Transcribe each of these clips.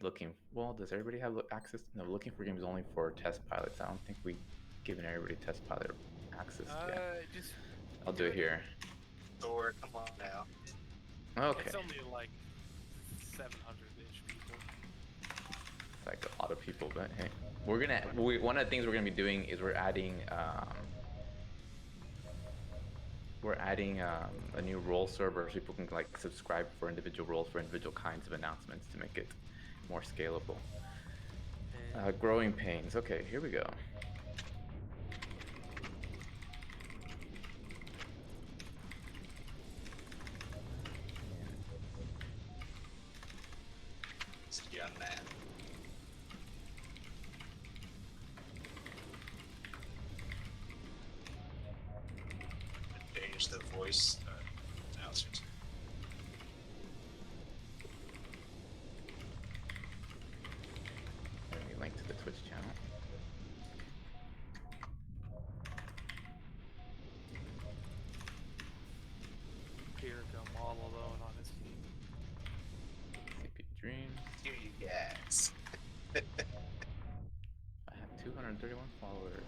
Looking, well, does everybody have access? No, looking for games only for test pilots. I don't think we given everybody test pilot access yet. Just I'll do do it it. here. Thor, come on now. Okay. It's only like 700-ish people. It's like a lot of people, but hey, one of the things we're gonna be doing is we're adding a new role server so people can like subscribe for individual roles for individual kinds of announcements to make it more scalable. Growing pains. Okay, here we go. See on that. Change the voice announcers. Let me link to the Twitch channel. Here come all alone on his team. CP Dreams. Here you guys. I have 231 followers.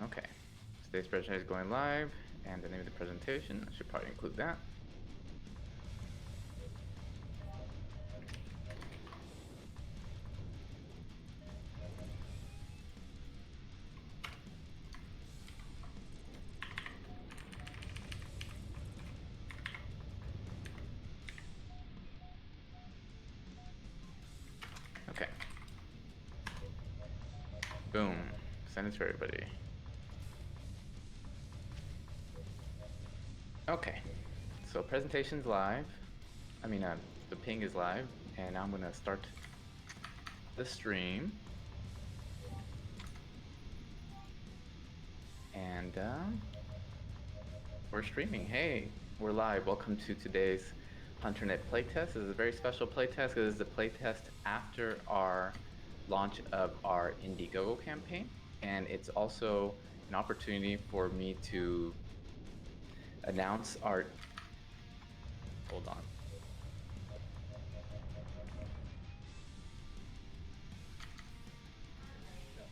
Okay. Today's presentation is going live, and the name of the presentation, I should probably include that. Okay. Boom. Send it to everybody. Okay. So presentation's live. I mean, the ping is live, and I'm gonna start the stream. And we're streaming. Hey, we're live. Welcome to today's HunterNet playtest. This is a very special playtest because this is a playtest after our launch of our Indiegogo campaign, and it's also an opportunity for me to announce our. Hold on.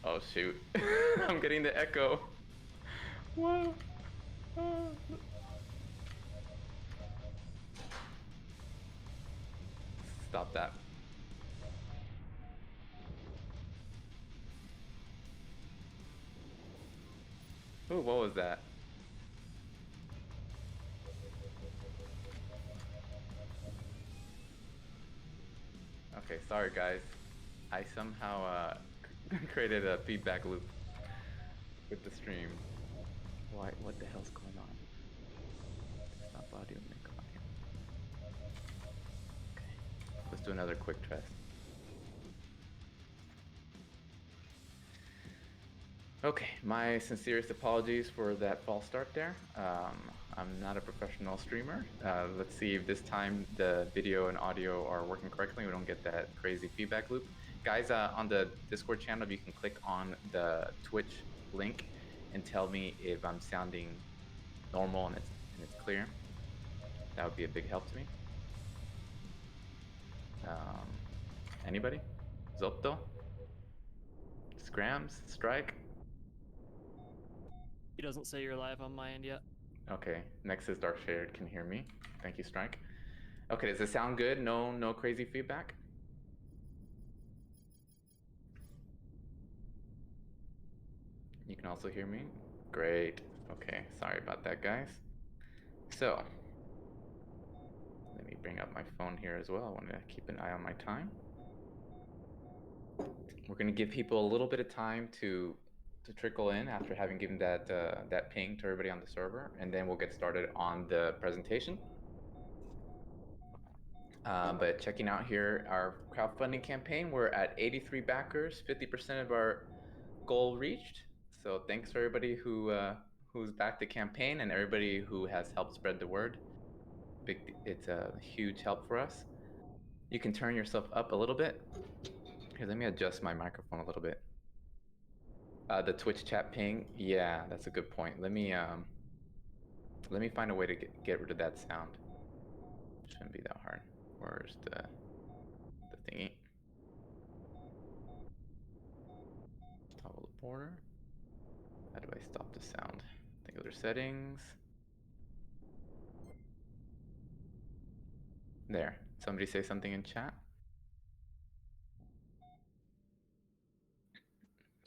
Oh shoot! I'm getting the echo. Whoa! Stop that. Ooh, what was that? Okay, sorry guys. I somehow created a feedback loop with the stream. Why? What the hell's going on? Stop audio, make audio. Okay, let's do another quick test. Okay, my sincerest apologies for that false start there. I'm not a professional streamer. Let's see if this time the video and audio are working correctly. We don't get that crazy feedback loop. Guys, on the Discord channel, you can click on the Twitch link and tell me if I'm sounding normal and it's clear. That would be a big help to me. Anybody? Zotto? Scrams? Strike? He doesn't say you're live on my end yet. Okay, next is Dark Shade can hear me. Thank you, Strike. Okay, does it sound good? No crazy feedback? You can also hear me? Great. Okay, sorry about that, guys. So, let me bring up my phone here as well. I want to keep an eye on my time. We're going to give people a little bit of time to trickle in after having given that ping to everybody on the server, and then we'll get started on the presentation. But checking out here our crowdfunding campaign, we're at 83 backers, 50% of our goal reached. So thanks for everybody who's backed the campaign and everybody who has helped spread the word. It's a huge help for us. You can turn yourself up a little bit. Here, let me adjust my microphone a little bit. The Twitch chat ping, yeah, that's a good point. Let me Let me find a way to get rid of that sound. Shouldn't be that hard. Where's the thingy? Toggle the border. How do I stop the sound? I think other settings. There. Somebody say something in chat.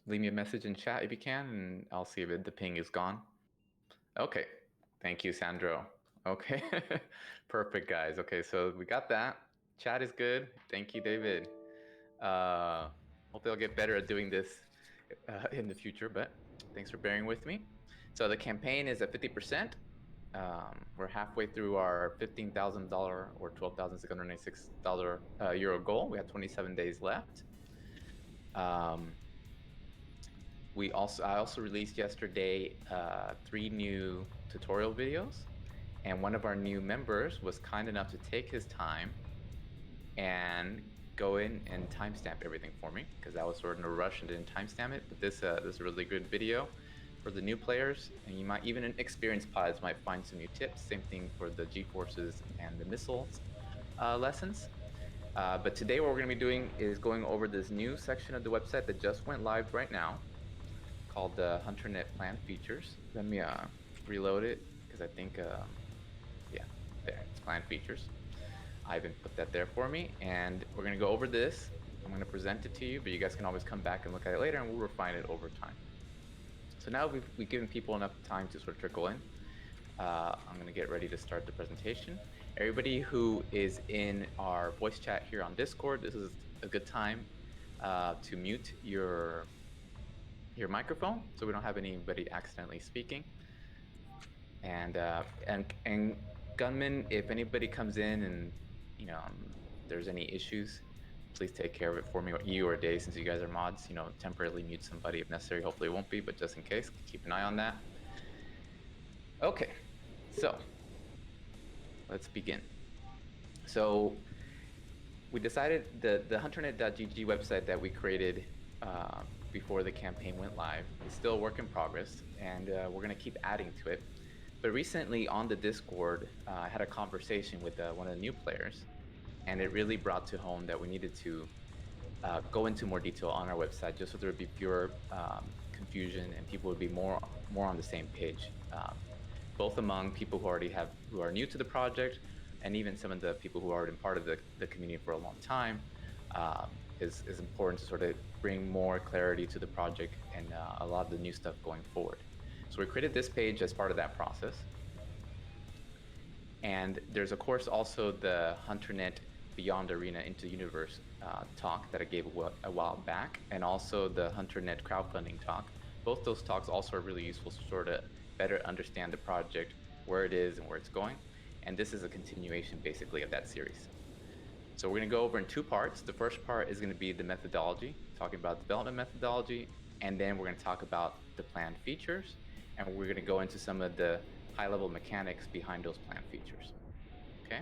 Leave me a message in chat if you can, and I'll see if the ping is gone. Okay. Thank you, Sandro. Okay. Perfect, guys. Okay, so we got that. Chat is good. Thank you, David. Hopefully I'll get better at doing this in the future, but thanks for bearing with me. So the campaign is at 50%. We're halfway through our $15,000 or $12,696 euro goal. We have 27 days left. I also released yesterday 3 new tutorial videos, and one of our new members was kind enough to take his time and go in and timestamp everything for me, because I was sort of in a rush and didn't timestamp it. But this is a really good video for the new players, and you might even experienced pods might find some new tips. Same thing for the G-forces and the missiles lessons. But today what we're going to be doing is going over this new section of the website that just went live right now, called the HunterNet Plan Features. Let me reload it, because I think, yeah, there, it's Plan Features. Ivan put that there for me, and we're going to go over this. I'm going to present it to you, but you guys can always come back and look at it later, and we'll refine it over time. So now we've given people enough time to sort of trickle in. I'm going to get ready to start the presentation. Everybody who is in our voice chat here on Discord, this is a good time to mute your microphone, so we don't have anybody accidentally speaking. And gunmen, if anybody comes in and there's any issues, please take care of it for me, or you or Dave, since you guys are mods. Temporarily mute somebody if necessary. Hopefully it won't be, but just in case, keep an eye on that. Okay, so let's begin. So we decided the hunternet.gg website that we created before the campaign went live is still a work in progress, and we're going to keep adding to it. But recently on the Discord, I had a conversation with one of the new players, and it really brought to home that we needed to go into more detail on our website, just so there would be fewer confusion and people would be more on the same page, both among people who are new to the project, and even some of the people who are already part of the community for a long time. Is important to sort of bring more clarity to the project and a lot of the new stuff going forward. So we created this page as part of that process. And there's, of course, also the HunterNet Beyond Arena into Universe talk that I gave a while back, and also the HunterNet crowdfunding talk. Both those talks also are really useful to sort of better understand the project, where it is and where it's going. And this is a continuation, basically, of that series. So we're going to go over in 2 parts. The first part is going to be the methodology, talking about development methodology, and then we're going to talk about the planned features, and we're going to go into some of the high-level mechanics behind those planned features. Okay?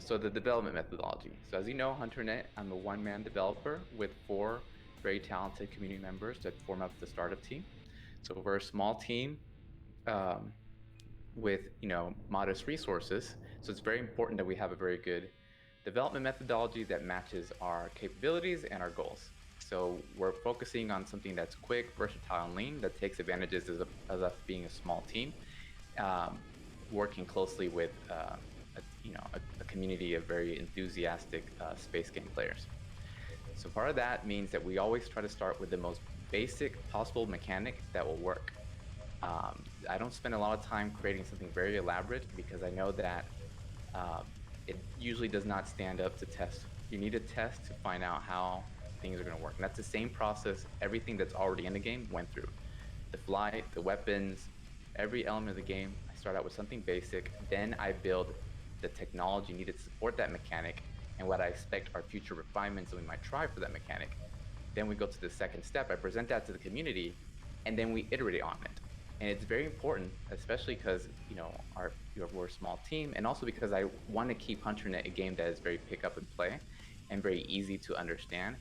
So the development methodology. So as you know, HunterNet, I'm a one-man developer with 4 very talented community members that form up the startup team. So we're a small team with modest resources. So it's very important that we have a very good development methodology that matches our capabilities and our goals. So we're focusing on something that's quick, versatile, and lean, that takes advantages of us being a small team, working closely with a community of very enthusiastic space game players. So part of that means that we always try to start with the most basic possible mechanic that will work. I don't spend a lot of time creating something very elaborate, because I know that it usually does not stand up to test. You need to test to find out how things are going to work. And that's the same process everything that's already in the game went through. The flight, the weapons, every element of the game, I start out with something basic, then I build the technology needed to support that mechanic and what I expect are future refinements that we might try for that mechanic. Then we go to the second step, I present that to the community, and then we iterate on it. And it's very important, especially because we're a small team, and also because I want to keep HunterNet a game that is very pick up and play and very easy to understand.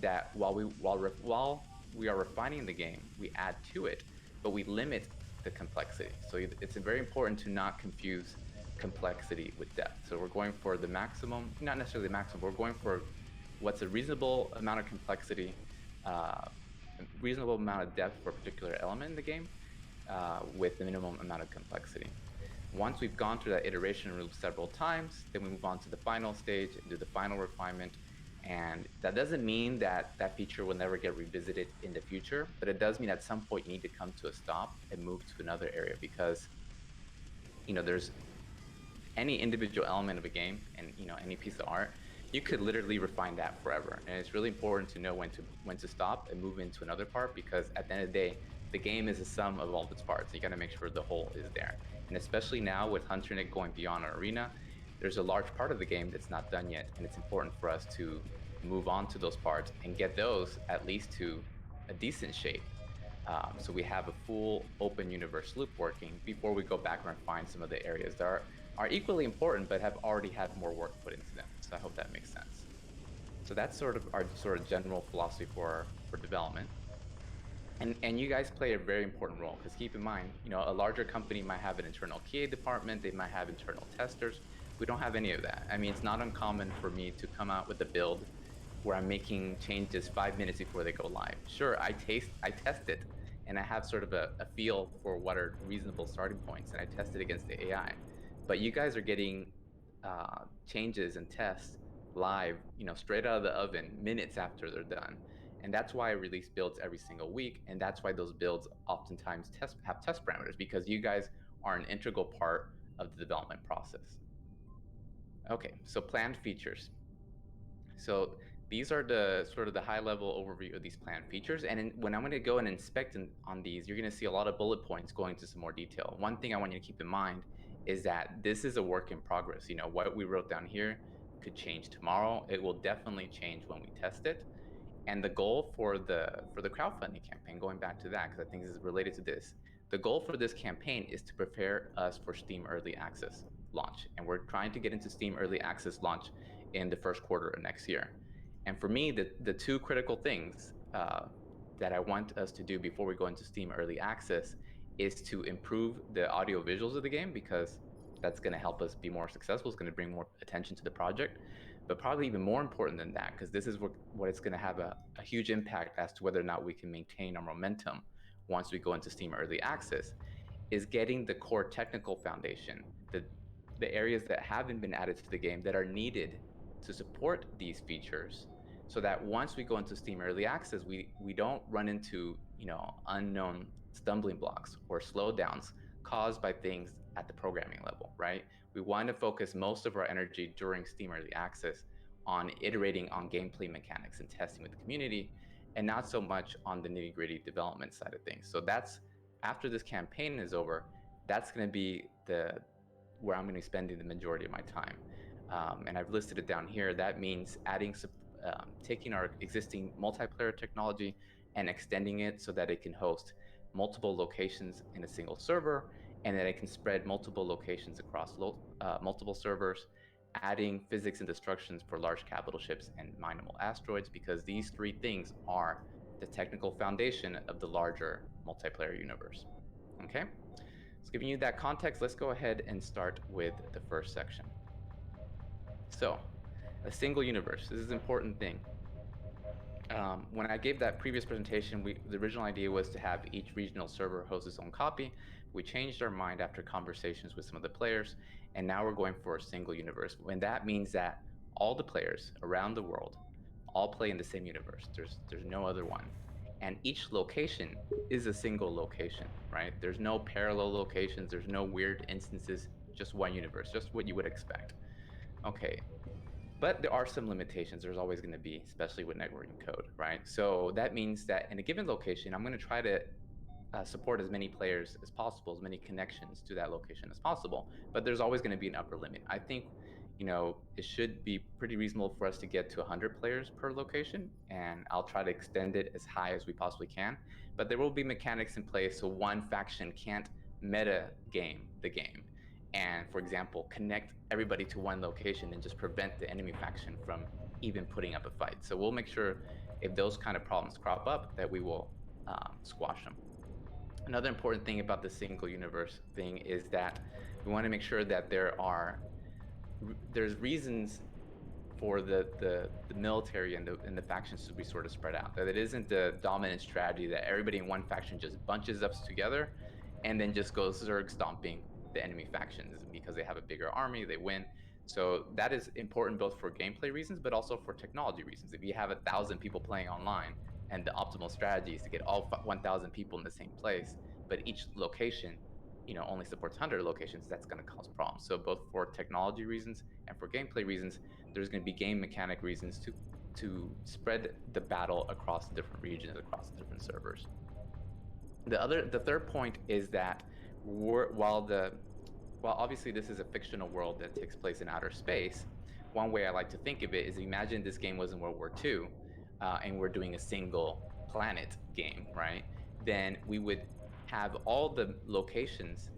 That while we are refining the game, we add to it, but we limit the complexity. So it's very important to not confuse complexity with depth. So we're going for the maximum, not necessarily the maximum, we're going for what's a reasonable amount of complexity, a reasonable amount of depth for a particular element in the game, with the minimum amount of complexity. Once we've gone through that iteration loop several times, then we move on to the final stage and do the final refinement. And that doesn't mean that that feature will never get revisited in the future, but it does mean at some point you need to come to a stop and move to another area, because there's any individual element of a game and any piece of art, you could literally refine that forever. And it's really important to know when to stop and move into another part, because at the end of the day, the game is a sum of all of its parts. You got to make sure the whole is there. And especially now with Hunter Nick going beyond our arena, there's a large part of the game that's not done yet, and it's important for us to move on to those parts and get those at least to a decent shape. So we have a full open universe loop working before we go back and refine some of the areas that are equally important but have already had more work put into them. So I hope that makes sense. So that's sort of our general philosophy for development. And you guys play a very important role, because keep in mind, a larger company might have an internal QA department, they might have internal testers. We don't have any of that. I mean, it's not uncommon for me to come out with a build where I'm making changes 5 minutes before they go live. Sure, I test it, and I have sort of a feel for what are reasonable starting points, and I test it against the AI. But you guys are getting changes and tests live, straight out of the oven minutes after they're done. And that's why I release builds every single week, and that's why those builds oftentimes have test parameters, because you guys are an integral part of the development process. Okay, so planned features. So these are the sort of the high level overview of these planned features. And when I'm going to go and inspect on these, you're going to see a lot of bullet points going into some more detail. One thing I want you to keep in mind is that this is a work in progress. What we wrote down here could change tomorrow. It will definitely change when we test it. And the goal for the crowdfunding campaign, going back to that, because I think this is related to this, the goal for this campaign is to prepare us for Steam Early Access launch. And we're trying to get into Steam Early Access launch in the first quarter of next year. And for me, the two critical things that I want us to do before we go into Steam Early Access is to improve the audio visuals of the game, because that's going to help us be more successful. It's going to bring more attention to the project. But probably even more important than that, because this is what it's going to have a huge impact as to whether or not we can maintain our momentum once we go into Steam Early Access, is getting the core technical foundation, the areas that haven't been added to the game that are needed to support these features, so that once we go into Steam Early Access, we don't run into unknown stumbling blocks or slowdowns caused by things at the programming level, right? We want to focus most of our energy during Steam Early Access on iterating on gameplay mechanics and testing with the community, and not so much on the nitty-gritty development side of things. So that's, after this campaign is over, that's going to be where I'm going to be spending the majority of my time. And I've listed it down here. That means taking our existing multiplayer technology and extending it so that it can host multiple locations in a single server, and that it can spread multiple locations across multiple servers, adding physics and destructions for large capital ships and mineable asteroids, because these three things are the technical foundation of the larger multiplayer universe. Okay? So giving you that context, let's go ahead and start with the first section. So, a single universe. This is an important thing. When I gave that previous presentation, the original idea was to have each regional server host its own copy. We changed our mind after conversations with some of the players, and now we're going for a single universe. And that means that all the players around the world all play in the same universe. There's no other one. And each location is a single location, right? There's no parallel locations, there's no weird instances, just one universe, just what you would expect. Okay, but there are some limitations. There's always going to be, especially with networking code, right? So that means that in a given location, I'm going to try to support as many players as possible, as many connections to that location as possible. But there's always going to be an upper limit. I think, it should be pretty reasonable for us to get to 100 players per location, and I'll try to extend it as high as we possibly can. But there will be mechanics in place so one faction can't meta game the game, and, for example, connect everybody to one location and just prevent the enemy faction from even putting up a fight. So we'll make sure if those kind of problems crop up that we will squash them. Another important thing about the single universe thing is that we want to make sure that there's reasons for the military and the factions to be sort of spread out. That it isn't the dominant strategy that everybody in one faction just bunches up together and then just goes zerg stomping the enemy factions because they have a bigger army, they win. So that is important both for gameplay reasons, but also for technology reasons. If you have 1,000 people playing online and the optimal strategy is to get all 1,000 people in the same place, but each location, only supports 100 locations, that's going to cause problems. So both for technology reasons and for gameplay reasons, there's going to be game mechanic reasons to spread the battle across different regions, across different servers. The third point is that while obviously this is a fictional world that takes place in outer space, one way I like to think of it is imagine this game was in World War II, and we're doing a single planet game, right? Then we would have all the locations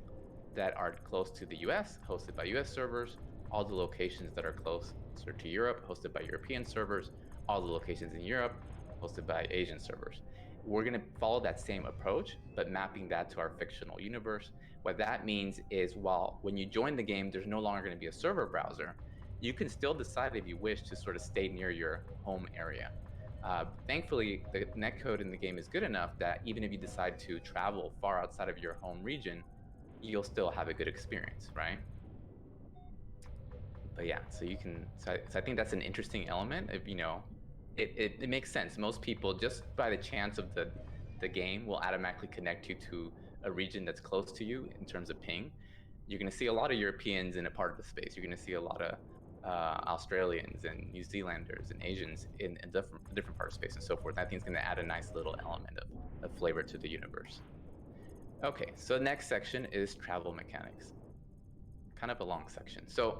that are close to the US hosted by US servers, all the locations that are closer to Europe hosted by European servers, all the locations in Europe hosted by Asian servers. We're going to follow that same approach, but mapping that to our fictional universe. What that means is when you join the game, there's no longer going to be a server browser. You can still decide if you wish to sort of stay near your home area. Thankfully, the netcode in the game is good enough that even if you decide to travel far outside of your home region, you'll still have a good experience, right? But yeah, so I think that's an interesting element. It makes sense. Most people, just by the chance of the game, will automatically connect you to a region that's close to you in terms of ping. You're going to see a lot of Europeans in a part of the space. You're going to see a lot of Australians and New Zealanders and Asians in a different part of space and so forth. And I think it's going to add a nice little element of flavor to the universe. Okay, so the next section is travel mechanics. Kind of a long section. So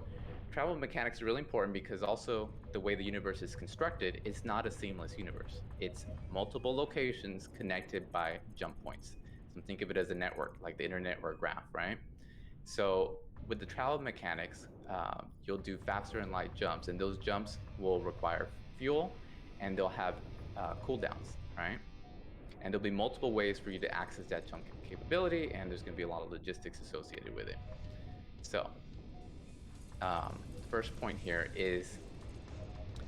travel mechanics are really important because also the way the universe is constructed, it's not a seamless universe. It's multiple locations connected by jump points. So think of it as a network, like the internet or a graph, right? So with the travel mechanics, you'll do faster and light jumps, and those jumps will require fuel, and they'll have cooldowns, right? And there'll be multiple ways for you to access that jump capability, and there's going to be a lot of logistics associated with it. So first point here is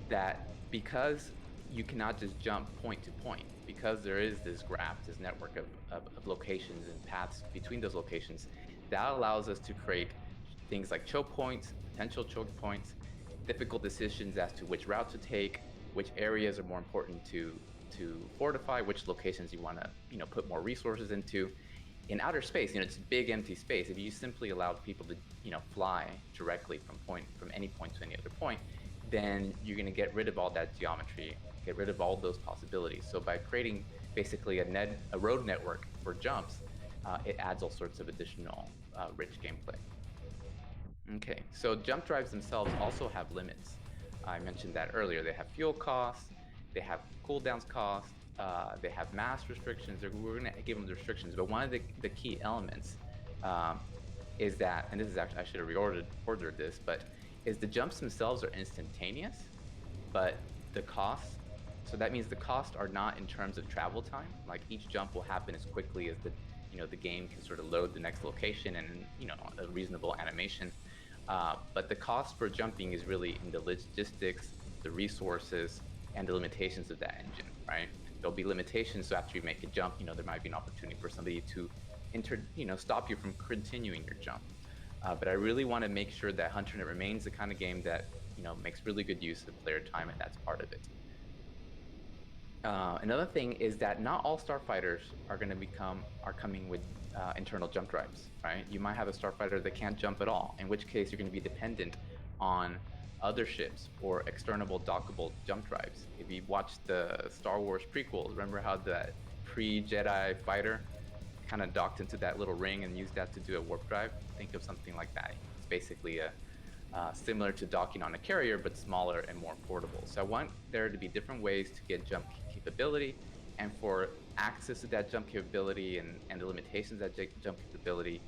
that because you cannot just jump point to point, because there is this graph, this network of locations and paths between those locations, that allows us to create things like choke points, potential choke points, difficult decisions as to which route to take, which areas are more important to fortify, which locations you want to put more resources into. In outer space, it's big empty space. If you simply allowed people to fly directly from any point to any other point, then you're going to get rid of all that geometry, get rid of all those possibilities. So by creating basically a road network for jumps, it adds all sorts of additional rich gameplay. Okay, so jump drives themselves also have limits. I mentioned that earlier. They have fuel costs, they have cooldowns costs, they have mass restrictions. We're going to give them the restrictions, but one of the key elements is that, and this is actually, I should have reordered this, but is the jumps themselves are instantaneous, but the costs, so that means the costs are not in terms of travel time. Like each jump will happen as quickly as the game can sort of load the next location and a reasonable animation. But the cost for jumping is really in the logistics, the resources, and the limitations of that engine, right? There'll be limitations, so after you make a jump, there might be an opportunity for somebody to stop you from continuing your jump. But I really want to make sure that HunterNet remains the kind of game that makes really good use of player time, and that's part of it. Another thing is that not all starfighters are coming with internal jump drives, right? You might have a starfighter that can't jump at all, in which case you're going to be dependent on other ships or external dockable jump drives. If you watch the Star Wars prequels, remember how that pre-Jedi fighter kind of docked into that little ring and used that to do a warp drive? Think of something like that. It's basically similar to docking on a carrier, but smaller and more portable. So I want there to be different ways to get jump capability, and for access to that jump capability and the limitations of that jump capability,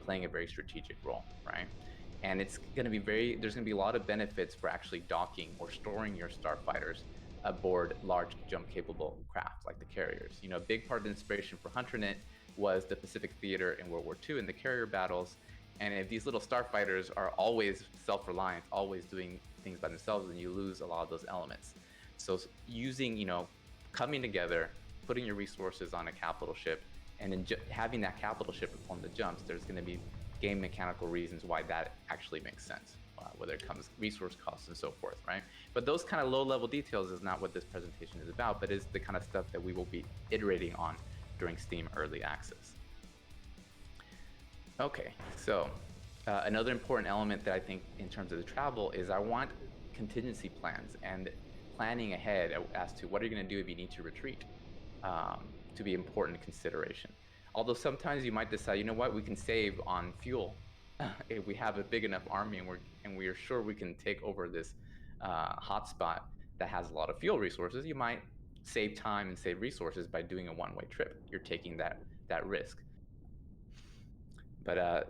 playing a very strategic role, right? And it's going to be there's going to be a lot of benefits for actually docking or storing your starfighters aboard large jump capable craft like the carriers. A big part of the inspiration for HunterNet was the Pacific Theater in World War II and the carrier battles. And if these little starfighters are always self-reliant, always doing things by themselves, then you lose a lot of those elements. So using, coming together, putting your resources on a capital ship, and then having that capital ship perform the jumps, there's going to be game mechanical reasons why that actually makes sense, whether it comes resource costs and so forth, right? But those kind of low-level details is not what this presentation is about, but is the kind of stuff that we will be iterating on during Steam Early Access. Okay, so another important element that I think in terms of the travel is I want contingency plans and planning ahead as to what are you going to do if you need to retreat to be important consideration. Although sometimes you might decide, you know what, we can save on fuel if we have a big enough army and we are sure we can take over this hotspot that has a lot of fuel resources. You might save time and save resources by doing a one-way trip. You're taking that risk. But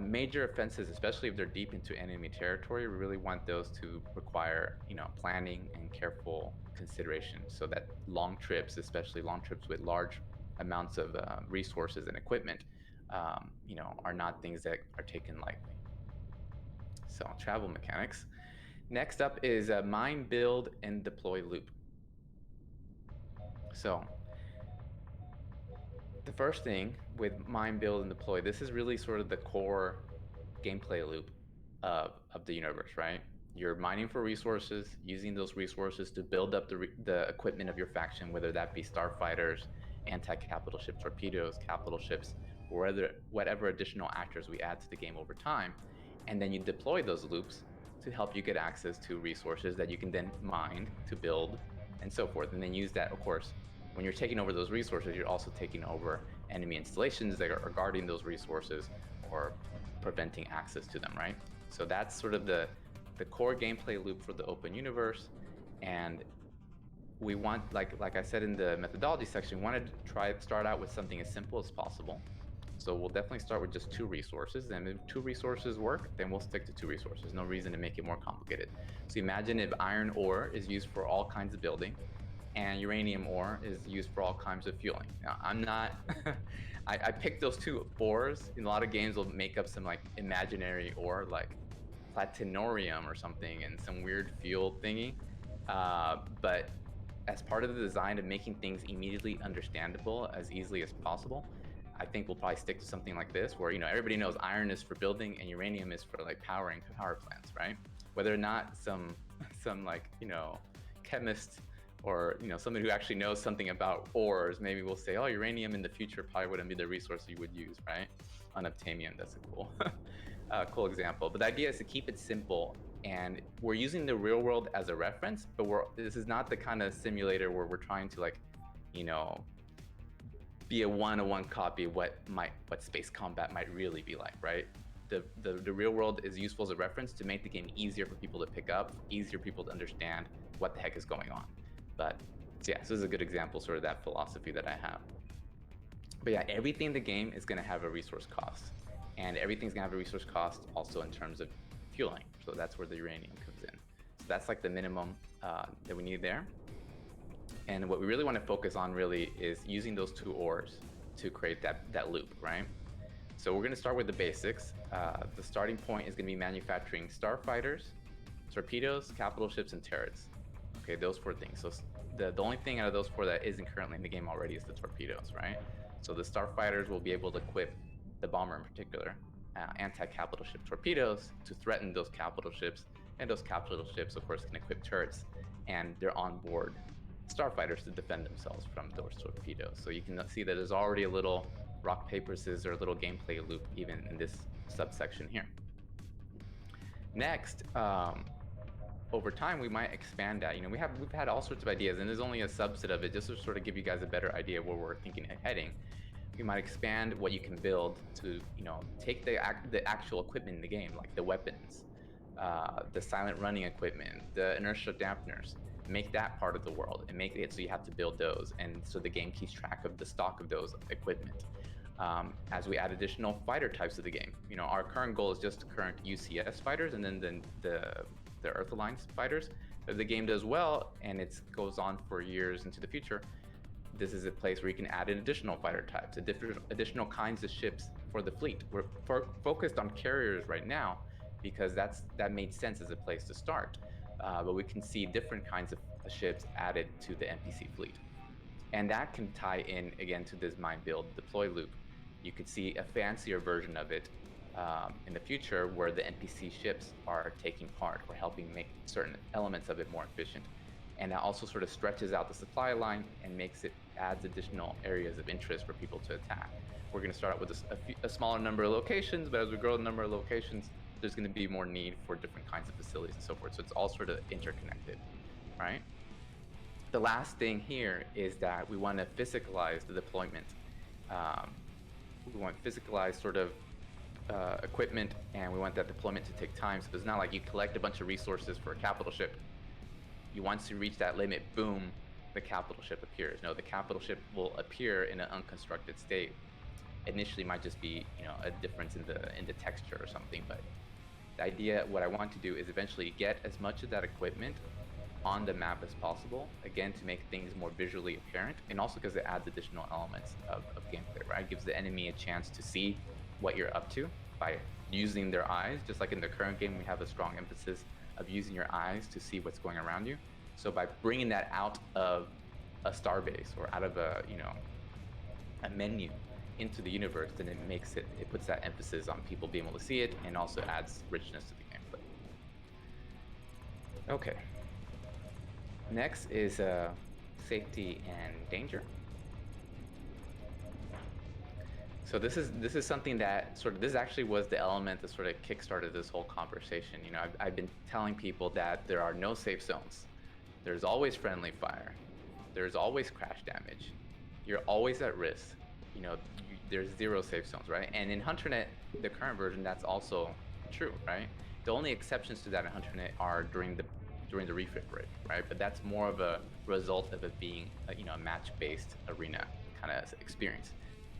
major offenses, especially if they're deep into enemy territory, we really want those to require, planning and careful consideration, so that long trips, especially long trips with large amounts of resources and equipment, are not things that are taken lightly. So travel mechanics. Next up is a mine, build, and deploy loop. So the first thing with mine, build, and deploy, this is really sort of the core gameplay loop of the universe, right? You're mining for resources, using those resources to build up the equipment of your faction, whether that be starfighters, anti-capital ship torpedoes, capital ships, or whatever additional actors we add to the game over time. And then you deploy those loops to help you get access to resources that you can then mine to build and so forth. And then use that, of course, when you're taking over those resources, you're also taking over enemy installations that are guarding those resources or preventing access to them, right? So that's sort of the core gameplay loop for the open universe. And we want, like I said in the methodology section, we wanted to start out with something as simple as possible. So we'll definitely start with just 2 resources, and if 2 resources work, then we'll stick to 2 resources. No reason to make it more complicated. So imagine if iron ore is used for all kinds of building, and uranium ore is used for all kinds of fueling. Now, I'm not, I picked those 2 ores. In a lot of games, will make up some like imaginary ore, like platinorium or something, and some weird fuel thingy. But as part of the design of making things immediately understandable as easily as possible, I think we'll probably stick to something like this, where everybody knows iron is for building and uranium is for like powering power plants, right? Whether or not some like chemist or somebody who actually knows something about ores maybe will say, oh, uranium in the future probably wouldn't be the resource you would use, right? Unobtainium, that's a cool cool example. But the idea is to keep it simple, and we're using the real world as a reference, but this is not the kind of simulator where we're trying to like be a one-to-one copy of what space combat might really be like, right? The real world is useful as a reference to make the game easier for people to pick up, easier for people to understand what the heck is going on. But yeah, so this is a good example, sort of that philosophy that I have. But yeah, everything in the game is going to have a resource cost, and everything's going to have a resource cost also in terms of fueling. So that's where the uranium comes in. So that's like the minimum that we need there. And what we really want to focus on really is using those 2 ores to create that loop, right? So we're going to start with the basics. The starting point is going to be manufacturing starfighters, torpedoes, capital ships, and turrets. Okay, those 4 things. So the only thing out of those 4 that isn't currently in the game already is the torpedoes, right? So the starfighters will be able to equip the bomber in particular, anti-capital ship torpedoes to threaten those capital ships, and those capital ships, of course, can equip turrets, and they're on board starfighters to defend themselves from those torpedoes. So you can see that there's already a little rock, paper, scissors, a little gameplay loop even in this subsection here. Next, over time, we might expand that. We've had all sorts of ideas, and there's only a subset of it, just to sort of give you guys a better idea of where we're thinking and heading. We might expand what you can build to, take the actual equipment in the game, like the weapons, the silent running equipment, the inertia dampeners, make that part of the world and make it so you have to build those, and so the game keeps track of the stock of those equipment. As we add additional fighter types to the game, our current goal is just current UCS fighters, and then the Earth Alliance fighters. If the game does well and it goes on for years into the future, this is a place where you can add in additional fighter types, additional kinds of ships for the fleet. We're focused on carriers right now because that made sense as a place to start. But we can see different kinds of ships added to the NPC fleet. And that can tie in again to this mine build deploy loop. You could see a fancier version of it in the future where the NPC ships are taking part or helping make certain elements of it more efficient. And that also sort of stretches out the supply line and adds additional areas of interest for people to attack. We're going to start out with a smaller number of locations, but as we grow the number of locations, there's going to be more need for different kinds of facilities and so forth. So it's all sort of interconnected, right? The last thing here is that we want to physicalize the deployment. We want physicalized sort of equipment, and we want that deployment to take time. So it's not like you collect a bunch of resources for a capital ship. Once you reach that limit, boom, the capital ship appears. No, the capital ship will appear in an unconstructed state. Initially, might just be a difference in the texture or something, but the idea, what I want to do is eventually get as much of that equipment on the map as possible, again, to make things more visually apparent, and also because it adds additional elements of gameplay, right? It gives the enemy a chance to see what you're up to by using their eyes. Just like in the current game, we have a strong emphasis of using your eyes to see what's going around you. So by bringing that out of a starbase or out of a menu into the universe, then it puts that emphasis on people being able to see it, and also adds richness to the gameplay. Okay. Next is safety and danger. So this is something that this actually was the element that sort of kickstarted this whole conversation. I've been telling people that there are no safe zones. There's always friendly fire. There's always crash damage. You're always at risk. There's 0 safe zones, right? And in HunterNet, the current version, that's also true, right? The only exceptions to that in HunterNet are during the refit break, right? But that's more of a result of it being a match-based arena kind of experience.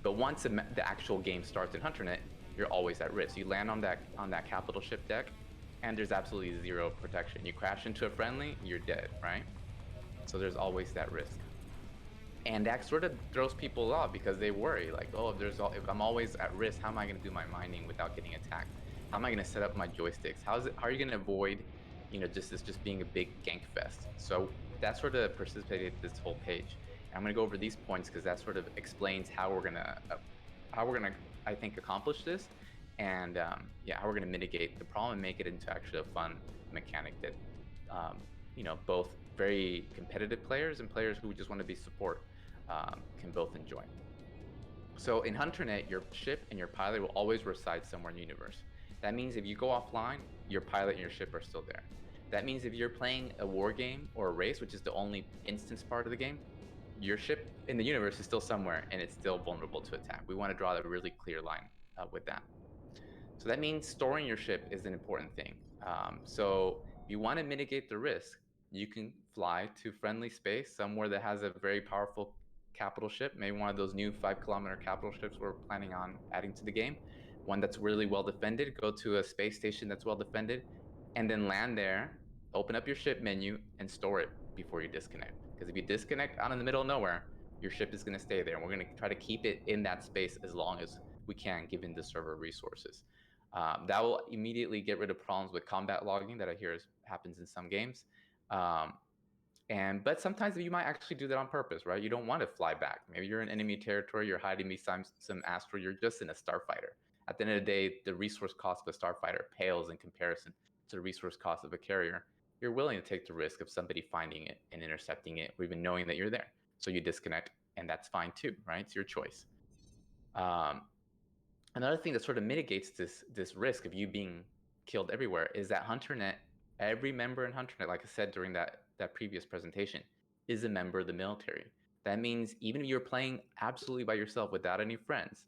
But once the actual game starts in HunterNet, you're always at risk. You land on that capital ship deck, and there's absolutely 0 protection. You crash into a friendly, you're dead, right? So there's always that risk. And that sort of throws people off because they worry, like, oh, if I'm always at risk, how am I going to do my mining without getting attacked? How am I going to set up my joysticks? How are you going to avoid, just being a big gank fest? So that sort of precipitated this whole page. And I'm going to go over these points because that sort of explains how we're gonna, I think, accomplish this, and how we're going to mitigate the problem and make it into actually a fun mechanic that, both very competitive players and players who just want to be support can both enjoy. So in HunterNet, your ship and your pilot will always reside somewhere in the universe. That means if you go offline, your pilot and your ship are still there. That means if you're playing a war game or a race, which is the only instance part of the game, your ship in the universe is still somewhere and it's still vulnerable to attack. We want to draw a really clear line with that. So that means storing your ship is an important thing. So if you want to mitigate the risk, you can fly to friendly space, somewhere that has a very powerful capital ship, maybe one of those new 5-kilometer capital ships we're planning on adding to the game, one that's really well defended. Go to a space station that's well defended, and then land there, open up your ship menu, and store it before you disconnect. Because if you disconnect out in the middle of nowhere, your ship is going to stay there, and we're going to try to keep it in that space as long as we can, given the server resources. That will immediately get rid of problems with combat logging that I hear happens in some games. But sometimes you might actually do that on purpose, right? You don't want to fly back. Maybe you're in enemy territory, you're hiding behind some asteroid, you're just in a starfighter. At the end of the day, the resource cost of a starfighter pales in comparison to the resource cost of a carrier. You're willing to take the risk of somebody finding it and intercepting it, or even knowing that you're there. So you disconnect, and that's fine too, right? It's your choice. Another thing that sort of mitigates this risk of you being killed everywhere is that HunterNet, every member in HunterNet, like I said during that previous presentation, is a member of the military. That means even if you're playing absolutely by yourself without any friends,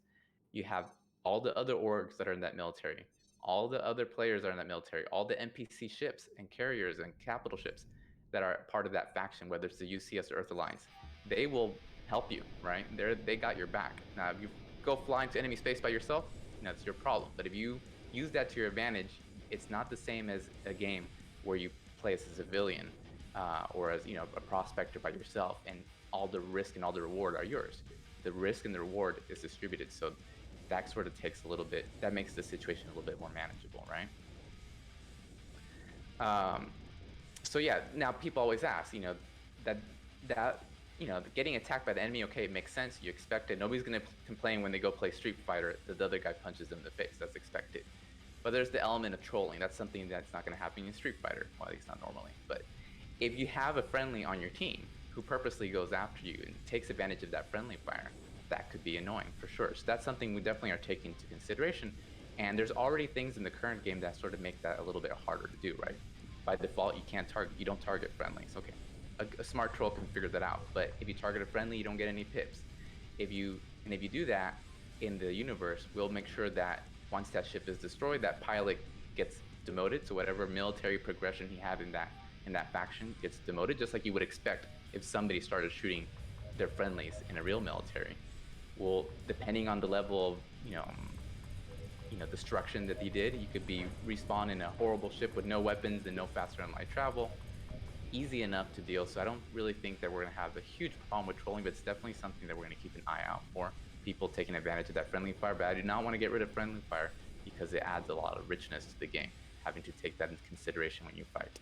you have all the other orgs that are in that military, all the other players that are in that military, all the NPC ships and carriers and capital ships that are part of that faction, whether it's the UCS or Earth Alliance. They will help you, right? They got your back. Now, if you go flying to enemy space by yourself, that's your problem. But if you use that to your advantage, it's not the same as a game where you play as a civilian or as a prospector by yourself, and all the risk and all the reward are yours. The risk and the reward is distributed, so that sort of takes a little bit, that makes the situation a little bit more manageable, right? So yeah, now people always ask, you know, that you know, getting attacked by the enemy, okay, it makes sense, you expect it. Nobody's gonna complain when they go play Street Fighter that the other guy punches them in the face. That's expected. But there's the element of trolling. That's something that's not gonna happen in Street Fighter, well, at least not normally. But if you have a friendly on your team who purposely goes after you and takes advantage of that friendly fire, that could be annoying for sure. So that's something we definitely are taking into consideration. And there's already things in the current game that sort of make that a little bit harder to do, right? By default, you don't target friendlies. Okay, a smart troll can figure that out. But if you target a friendly, you don't get any pips. If you do that in the universe, we'll make sure that once that ship is destroyed, that pilot gets demoted. So whatever military progression he had in that faction gets demoted, just like you would expect if somebody started shooting their friendlies in a real military. Well, depending on the level of you know destruction that he did, you could be respawned in a horrible ship with no weapons and no faster than light travel. Easy enough to deal, so I don't really think that we're going to have a huge problem with trolling, but it's definitely something that we're going to keep an eye out for. People taking advantage of that friendly fire, but I do not want to get rid of friendly fire because it adds a lot of richness to the game, having to take that into consideration when you fight.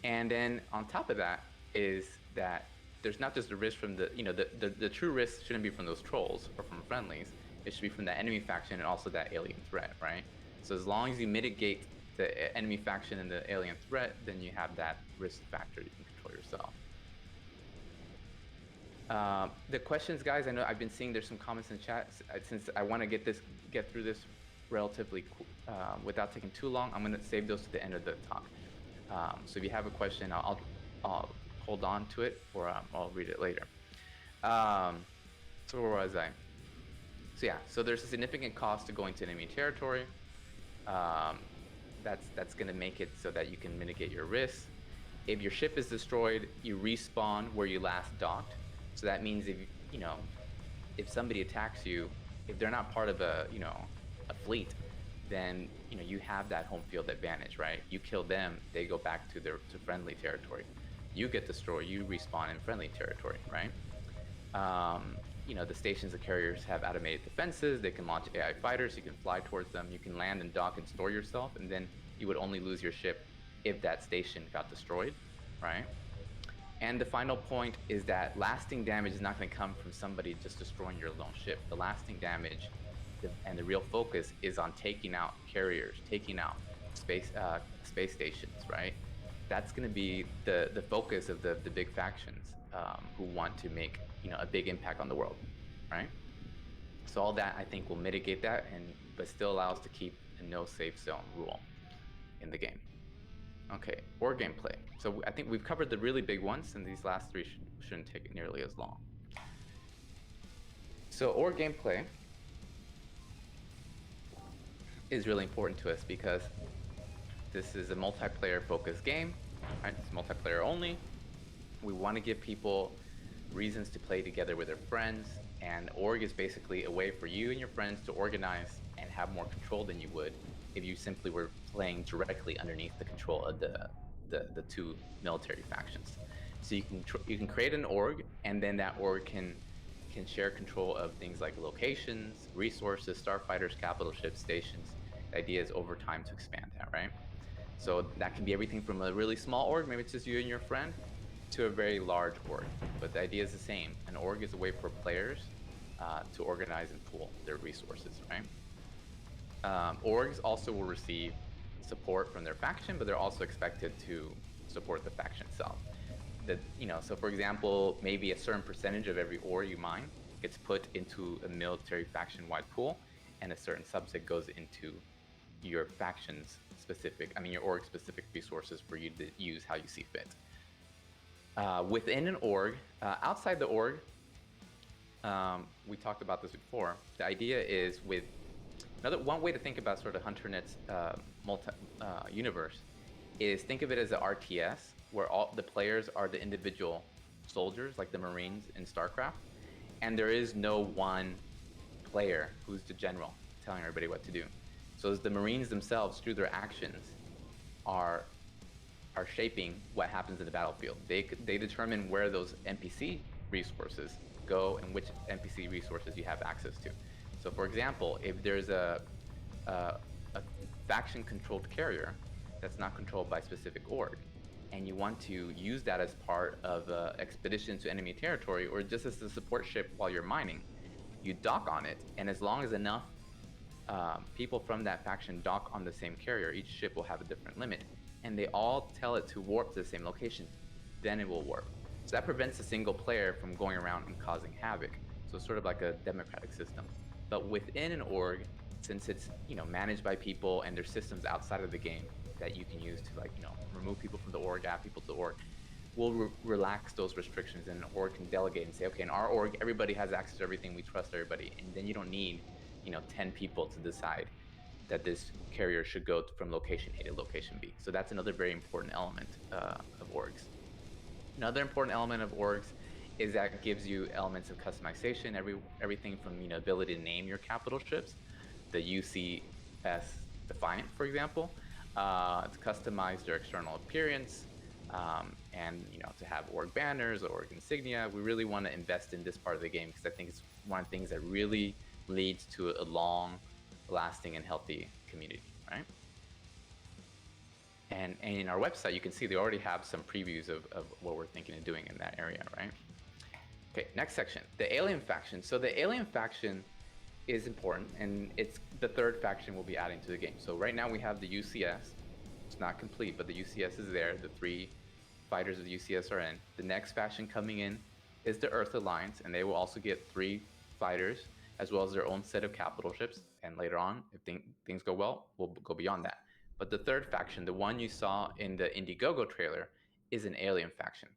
And then on top of that is that there's not just a risk from the true risk shouldn't be from those trolls or from friendlies. It should be from the enemy faction and also that alien threat, right? So as long as you mitigate the enemy faction and the alien threat, then you have that risk factor you can control yourself. The questions, guys, I know I've been seeing there's some comments in chat. Since I want to get through this relatively without taking too long, I'm going to save those to the end of the talk. So if you have a question, I'll hold on to it, or I'll read it later. So where was I? So yeah, so there's a significant cost to going to enemy territory. That's going to make it so that you can mitigate your risks. If your ship is destroyed, you respawn where you last docked. So that means if somebody attacks you, if they're not part of a fleet, then you have that home field advantage, right? You kill them, they go back to friendly territory. You get destroyed, you respawn in friendly territory, right? The stations of carriers have automated defenses. They can launch AI fighters. You can fly towards them. You can land and dock and store yourself, and then you would only lose your ship if that station got destroyed, right? And the final point is that lasting damage is not going to come from somebody just destroying your lone ship. The lasting damage and the real focus is on taking out carriers, taking out space stations, right? That's going to be the focus of the big factions who want to make a big impact on the world, right? So all that I think will mitigate that, but still allow us to keep a no safe zone rule in the game. Okay, or gameplay. So I think we've covered the really big ones, and these last three shouldn't take nearly as long. So or gameplay is really important to us because this is a multiplayer focused game, right? It's multiplayer only. We want to give people reasons to play together with their friends, and org is basically a way for you and your friends to organize and have more control than you would if you simply were playing directly underneath the control of the two military factions. So you can create an org, and then that org can share control of things like locations, resources, starfighters, capital ships, stations. The idea is over time to expand that, right? So that can be everything from a really small org, maybe it's just you and your friend, to a very large org. But the idea is the same. An org is a way for players to organize and pool their resources, right? Orgs also will receive support from their faction, but they're also expected to support the faction itself. So for example, maybe a certain percentage of every ore you mine gets put into a military faction-wide pool, and a certain subset goes into your faction's your org-specific resources for you to use how you see fit. Within an org, outside the org, we talked about this before. The idea is one way to think about sort of HunterNet's universe is think of it as an RTS where all the players are the individual soldiers, like the Marines in StarCraft, and there is no one player who's the general telling everybody what to do. So as the Marines themselves, through their actions, are are shaping what happens in the battlefield. They determine where those NPC resources go and which NPC resources you have access to. So for example, if there's a faction-controlled carrier that's not controlled by a specific org, and you want to use that as part of an expedition to enemy territory or just as a support ship while you're mining, you dock on it, and as long as enough people from that faction dock on the same carrier, each ship will have a different limit, and they all tell it to warp to the same location, then it will warp. So that prevents a single player from going around and causing havoc. So it's sort of like a democratic system. But within an org, since it's managed by people and there's systems outside of the game that you can use to remove people from the org, add people to the org, we'll relax those restrictions, and an org can delegate and say, okay, in our org, everybody has access to everything, we trust everybody, and then you don't need 10 people to decide that this carrier should go from location A to location B. So that's another very important element of orgs. Another important element of orgs is that it gives you elements of customization, everything from ability to name your capital ships, the UCS Defiant, for example, to customize their external appearance, and to have org banners or org insignia. We really want to invest in this part of the game because I think it's one of the things that really leads to a long, lasting, and healthy community, right? And in our website, you can see they already have some previews of what we're thinking of doing in that area, right? Okay, next section, the alien faction. So the alien faction is important, and it's the third faction we'll be adding to the game. So right now we have the UCS. It's not complete, but the UCS is there. The 3 fighters of the UCS are in. The next faction coming in is the Earth Alliance, and they will also get 3 fighters, as well as their own set of capital ships. And later on, if things go well, we'll go beyond that. But the third faction, the one you saw in the Indiegogo trailer, is an alien faction.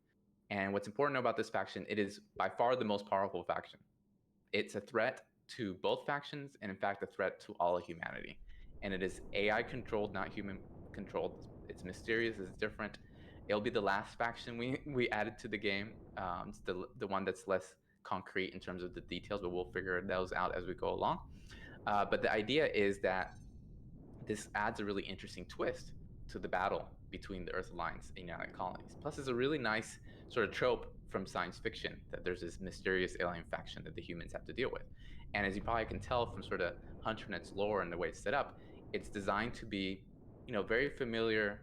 And what's important about this faction, it is by far the most powerful faction. It's a threat to both factions, and in fact, a threat to all of humanity. And it is AI controlled, not human controlled. It's mysterious, it's different. It'll be the last faction we added to the game. It's the one that's less concrete in terms of the details, but we'll figure those out as we go along. But the idea is that this adds a really interesting twist to the battle between the Earth Alliance and United Colonies. Plus, it's a really nice sort of trope from science fiction that there's this mysterious alien faction that the humans have to deal with. And as you probably can tell from sort of HunterNet's lore and the way it's set up, it's designed to be, very familiar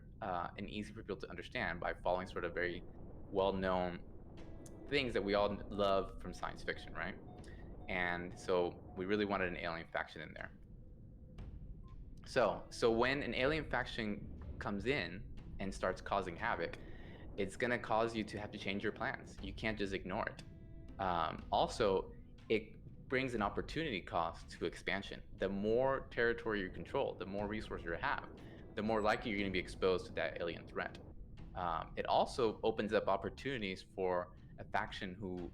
and easy for people to understand by following sort of very well-known things that we all love from science fiction, right? And so we really wanted an alien faction in there. So when an alien faction comes in and starts causing havoc, it's going to cause you to have to change your plans. You can't just ignore it. Also, it brings an opportunity cost to expansion. The more territory you control, the more resources you have, the more likely you're going to be exposed to that alien threat. It also opens up opportunities for a faction who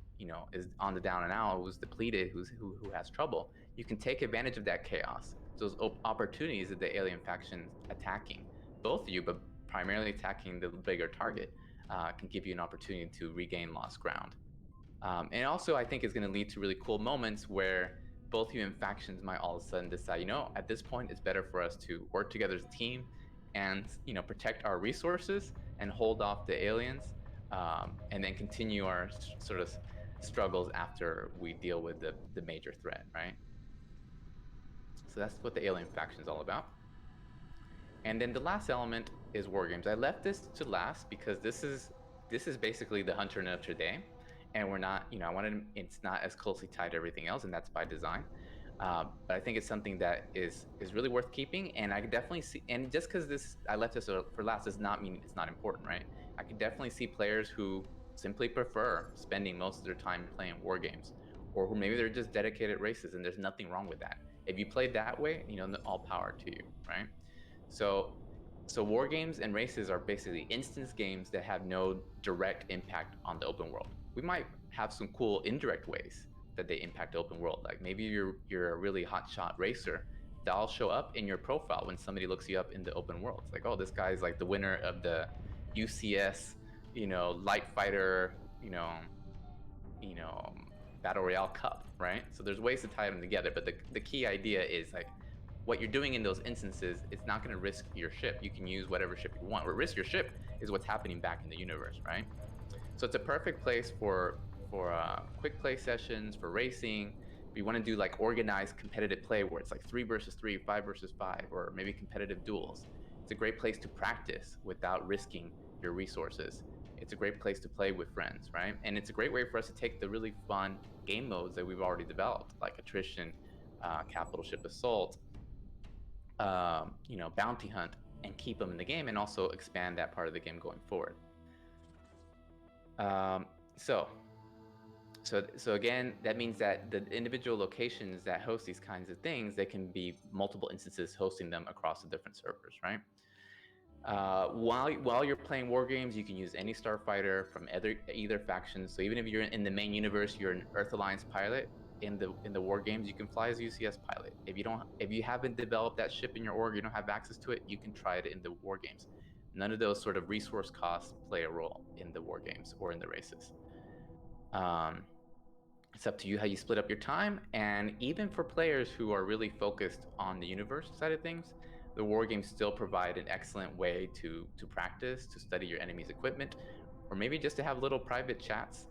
is on the down and out, who's depleted, who has trouble. You can take advantage of that chaos. So those opportunities that the alien faction attacking both of you, but primarily attacking the bigger target, can give you an opportunity to regain lost ground. And also, I think it's going to lead to really cool moments where both human factions might all of a sudden decide, at this point, it's better for us to work together as a team and, protect our resources and hold off the aliens, and then continue our sort of struggles after we deal with the major threat, right? So that's what the alien faction is all about. And then the last element is war games. I left this to last because this is basically the HunterNet of today. And we're not, it's not as closely tied to everything else, and that's by design. But I think it's something that is really worth keeping. And I could definitely see, and just because I left this for last does not mean it's not important, right? I could definitely see players who simply prefer spending most of their time playing war games, or who maybe they're just dedicated races, and there's nothing wrong with that. If you play that way, all power to you, right? So war games and races are basically instance games that have no direct impact on the open world. We might have some cool indirect ways that they impact the open world. Like maybe you're a really hotshot racer. That'll show up in your profile when somebody looks you up in the open world. It's like, oh, this guy's like the winner of the UCS, light fighter, battle royale cup, right? So there's ways to tie them together, but the key idea is like, what you're doing in those instances, it's not going to risk your ship. You can use whatever ship you want. What risk your ship is what's happening back in the universe, right? So it's a perfect place for quick play sessions, for racing. If you want to do like organized competitive play where it's like 3 versus 3, 5 versus 5, or maybe competitive duels. It's a great place to practice without risking your resources. It's a great place to play with friends, right? And it's a great way for us to take the really fun game modes that we've already developed, like attrition, capital ship assault, bounty hunt, and keep them in the game, and also expand that part of the game going forward. So again, that means that the individual locations that host these kinds of things, they can be multiple instances hosting them across the different servers, right? While you're playing war games, you can use any starfighter from either faction. So even if you're in the main universe, you're an Earth Alliance pilot. In the war games, you can fly as a UCS pilot. If you haven't developed that ship in your org, you don't have access to it, you can try it in the war games. None of those sort of resource costs play a role in the war games or in the races. It's up to you how you split up your time, and even for players who are really focused on the universe side of things, the war games still provide an excellent way to practice, to study your enemy's equipment, or maybe just to have little private chats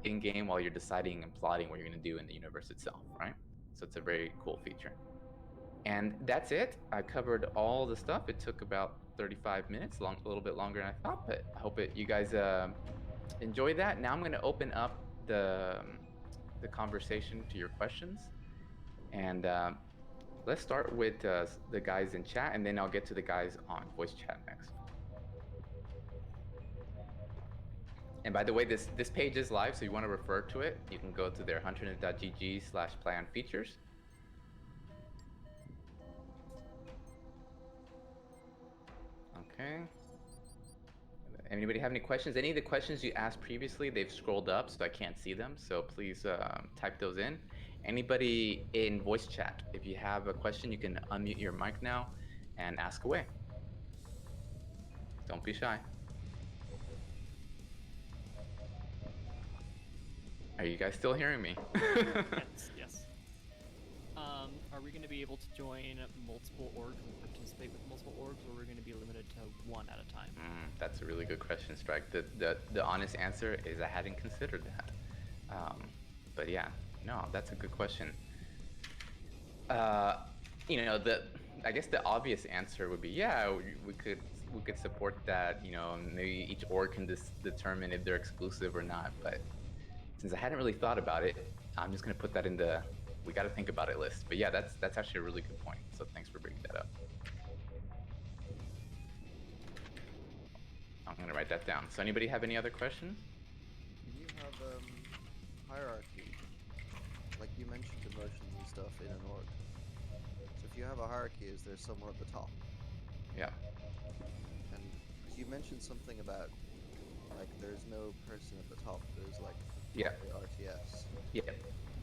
in game while you're deciding and plotting what you're going to do in the universe itself, right? So it's a very cool feature. And that's it. I covered all the stuff. It took about 35 minutes, a little bit longer than I thought, but I hope you guys enjoy that. Now I'm going to open up the conversation to your questions, and let's start with the guys in chat, and then I'll get to the guys on voice chat next. And by the way, this page is live, so you want to refer to it, you can go to their hunternet.gg/play-on-features. Okay. Anybody have any questions? Any of the questions you asked previously, they've scrolled up, so I can't see them. So please type those in. Anybody in voice chat, if you have a question, you can unmute your mic now and ask away. Don't be shy. Are you guys still hearing me? Yes. Are we going to be able to join multiple orgs and participate with multiple orgs, or are we going to be limited to one at a time? That's a really good question, Strike. The honest answer is I hadn't considered that. But yeah, no, that's a good question. I guess the obvious answer would be, yeah, we could support that. Maybe each org can determine if they're exclusive or not. But since I hadn't really thought about it, I'm just gonna put that in the we got to think about it list. But yeah, that's actually a really good point. So thanks for bringing that up. I'm gonna write that down. So anybody have any other questions? Do you have hierarchy? Like you mentioned emotions and stuff in an org. So if you have a hierarchy, is there someone at the top? Yeah. And you mentioned something about like there's no person at the top. There's like Yeah. the RTS. Yeah.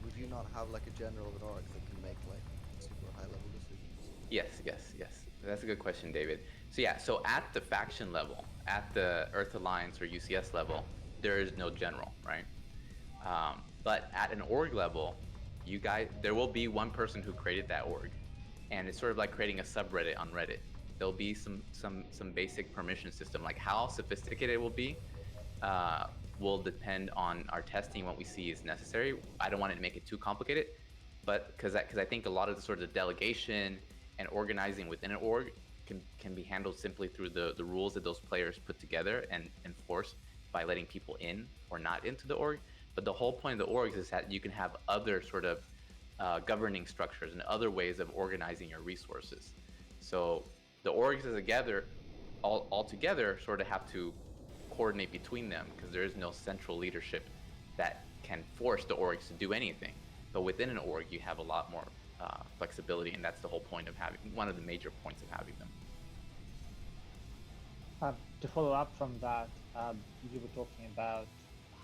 Would you not have like a general of an org that can make like super high level decisions? Yes. That's a good question, David. So yeah, so at the faction level, at the Earth Alliance or UCS level, there is no general, right? But at an org level, there will be one person who created that org, and it's sort of like creating a subreddit on Reddit. There'll be some basic permission system. Like how sophisticated it will be will depend on our testing, what we see is necessary. I don't want to make it too complicated, but because I think a lot of the sort of delegation and organizing within an org can be handled simply through the rules that those players put together and enforce by letting people in or not into the org. But the whole point of the orgs is that you can have other sort of governing structures and other ways of organizing your resources. So the orgs all together sort of have to coordinate between them because there is no central leadership that can force the orgs to do anything. But within an org, you have a lot more flexibility, and that's the whole point of one of the major points of having them. To follow up from that, you were talking about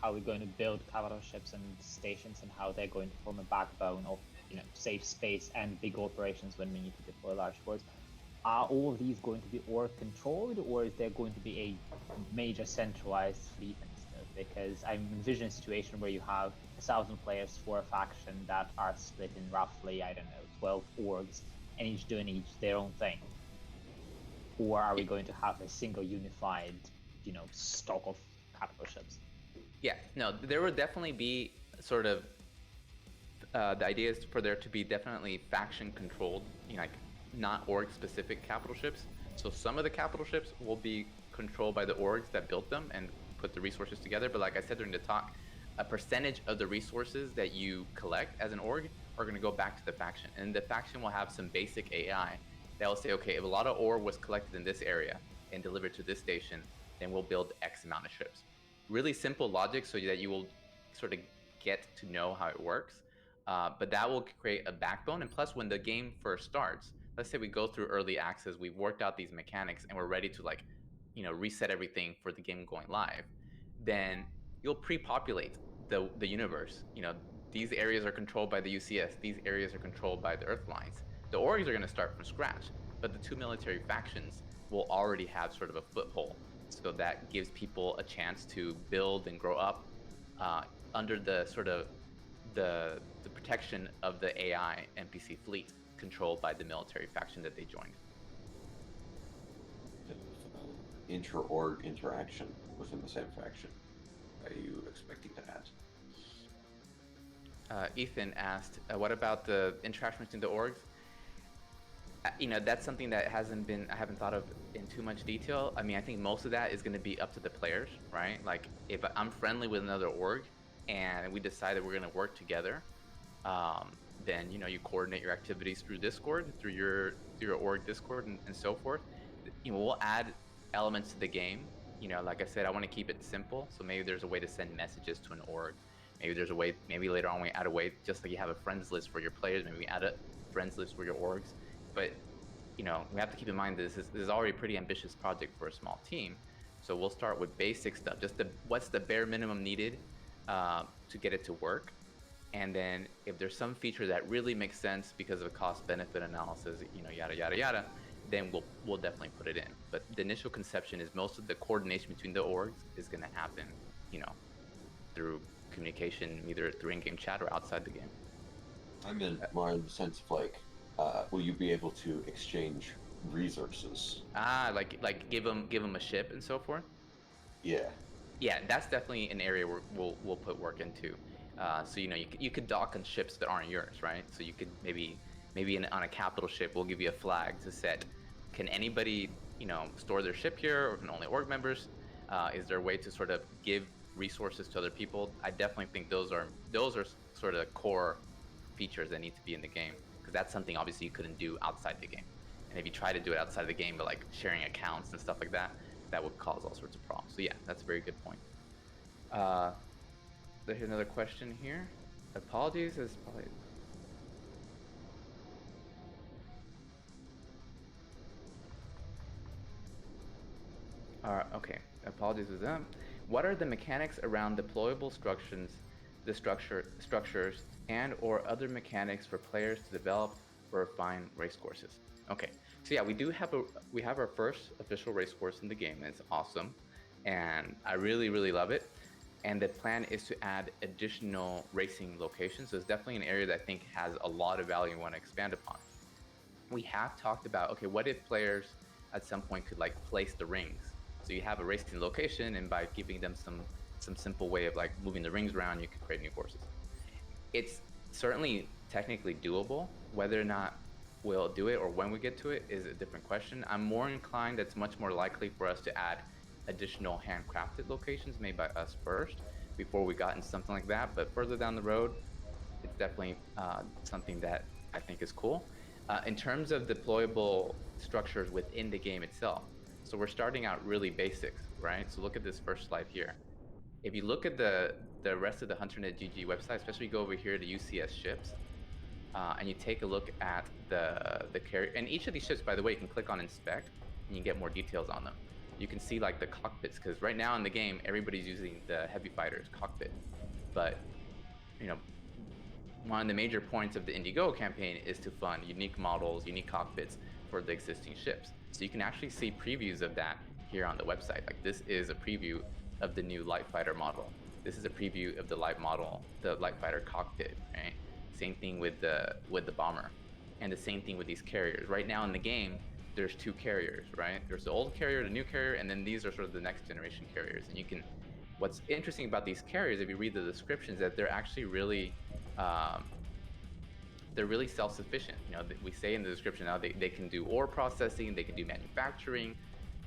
how we're going to build capital ships and stations and how they're going to form a backbone of safe space and big operations when we need to deploy large forces. Are all of these going to be org controlled, or is there going to be a major centralized fleet instead? Because I'm envisioning a situation where you have 1,000 players for a faction that are split in roughly, 12 orgs, and each doing their own thing? Or are we going to have a single unified, stock of capital ships? Yeah, no, there will definitely be sort of the idea is for there to be definitely faction controlled, like not org specific capital ships. So some of the capital ships will be controlled by the orgs that built them and put the resources together. But like I said during the talk, a percentage of the resources that you collect as an org are going to go back to the faction, and the faction will have some basic AI that will say, okay, if a lot of ore was collected in this area and delivered to this station, then we'll build X amount of ships. Really simple logic so that you will sort of get to know how it works. But that will create a backbone. And plus, when the game first starts, let's say we go through early access, we've worked out these mechanics, and we're ready to reset everything for the game going live, then you'll pre-populate the universe. These areas are controlled by the UCS. These areas are controlled by the Earthlines. The orgs are going to start from scratch, but the two military factions will already have sort of a foothold. So that gives people a chance to build and grow up under the sort of the protection of the AI NPC fleet controlled by the military faction that they joined. Inter-org interaction within the same faction. Are you expecting to add? Ethan asked, what about the interaction between the orgs? That's something that I haven't thought of in too much detail. I mean, I think most of that is going to be up to the players, right? Like, if I'm friendly with another org and we decide that we're going to work together, then you coordinate your activities through Discord, through your org Discord, and so forth. We'll add elements to the game. Like I said, I want to keep it simple. So maybe there's a way to send messages to an org. Maybe there's a way. Maybe later on we add a way, just like you have a friends list for your players. Maybe we add a friends list for your orgs. But we have to keep in mind that this is already a pretty ambitious project for a small team. So we'll start with basic stuff, just what's the bare minimum needed to get it to work. And then if there's some feature that really makes sense because of a cost-benefit analysis, yada yada yada, then we'll definitely put it in. But the initial conception is most of the coordination between the orgs is going to happen, through communication, either through in-game chat or outside the game. I meant more in the sense of will you be able to exchange resources? Like give them a ship and so forth. Yeah. Yeah, that's definitely an area where we'll put work into. So you could dock on ships that aren't yours, right? So you could maybe on a capital ship, we'll give you a flag to set. Can anybody store their ship here, or can only org members? Is there a way to sort of give resources to other people? I definitely think those are sort of core features that need to be in the game, because that's something obviously you couldn't do outside the game. And if you try to do it outside the game, but like sharing accounts and stuff like that, that would cause all sorts of problems. So yeah, that's a very good point. There's another question here. Apologies is probably. Okay, apologies with them. What are the mechanics around deployable structures, structures, and or other mechanics for players to develop or refine race courses? Okay, so yeah, we have our first official race course in the game, and it's awesome, and I really love it. And the plan is to add additional racing locations. So it's definitely an area that I think has a lot of value and want to expand upon. We have talked about, okay, what if players at some point could place the rings? So you have a racing location, and by giving them some simple way of moving the rings around, you can create new courses. It's certainly technically doable. Whether or not we'll do it or when we get to it is a different question. I'm more inclined that it's much more likely for us to add additional handcrafted locations made by us first before we got into something like that. But further down the road, it's definitely something that I think is cool. In terms of deployable structures within the game itself, so we're starting out really basics, right? So look at this first slide here. If you look at the rest of the HunterNet.gg website, especially go over here to UCS ships, and you take a look at the carrier, and each of these ships, by the way, you can click on inspect, and you can get more details on them. You can see the cockpits, because right now in the game, everybody's using the heavy fighter's cockpit. But, one of the major points of the Indiegogo campaign is to fund unique models, unique cockpits for the existing ships. So you can actually see previews of that here on the website. This is a preview of the new light fighter model. This is a preview of the light fighter cockpit, right? Same thing with the bomber. And the same thing with these carriers. Right now in the game, there's 2 carriers, right? There's the old carrier, the new carrier, and then these are sort of the next generation carriers. And you can, what's interesting about these carriers, if you read the descriptions, that they're actually really, they're really self-sufficient. You know, we say in the description now they can do ore processing, they can do manufacturing,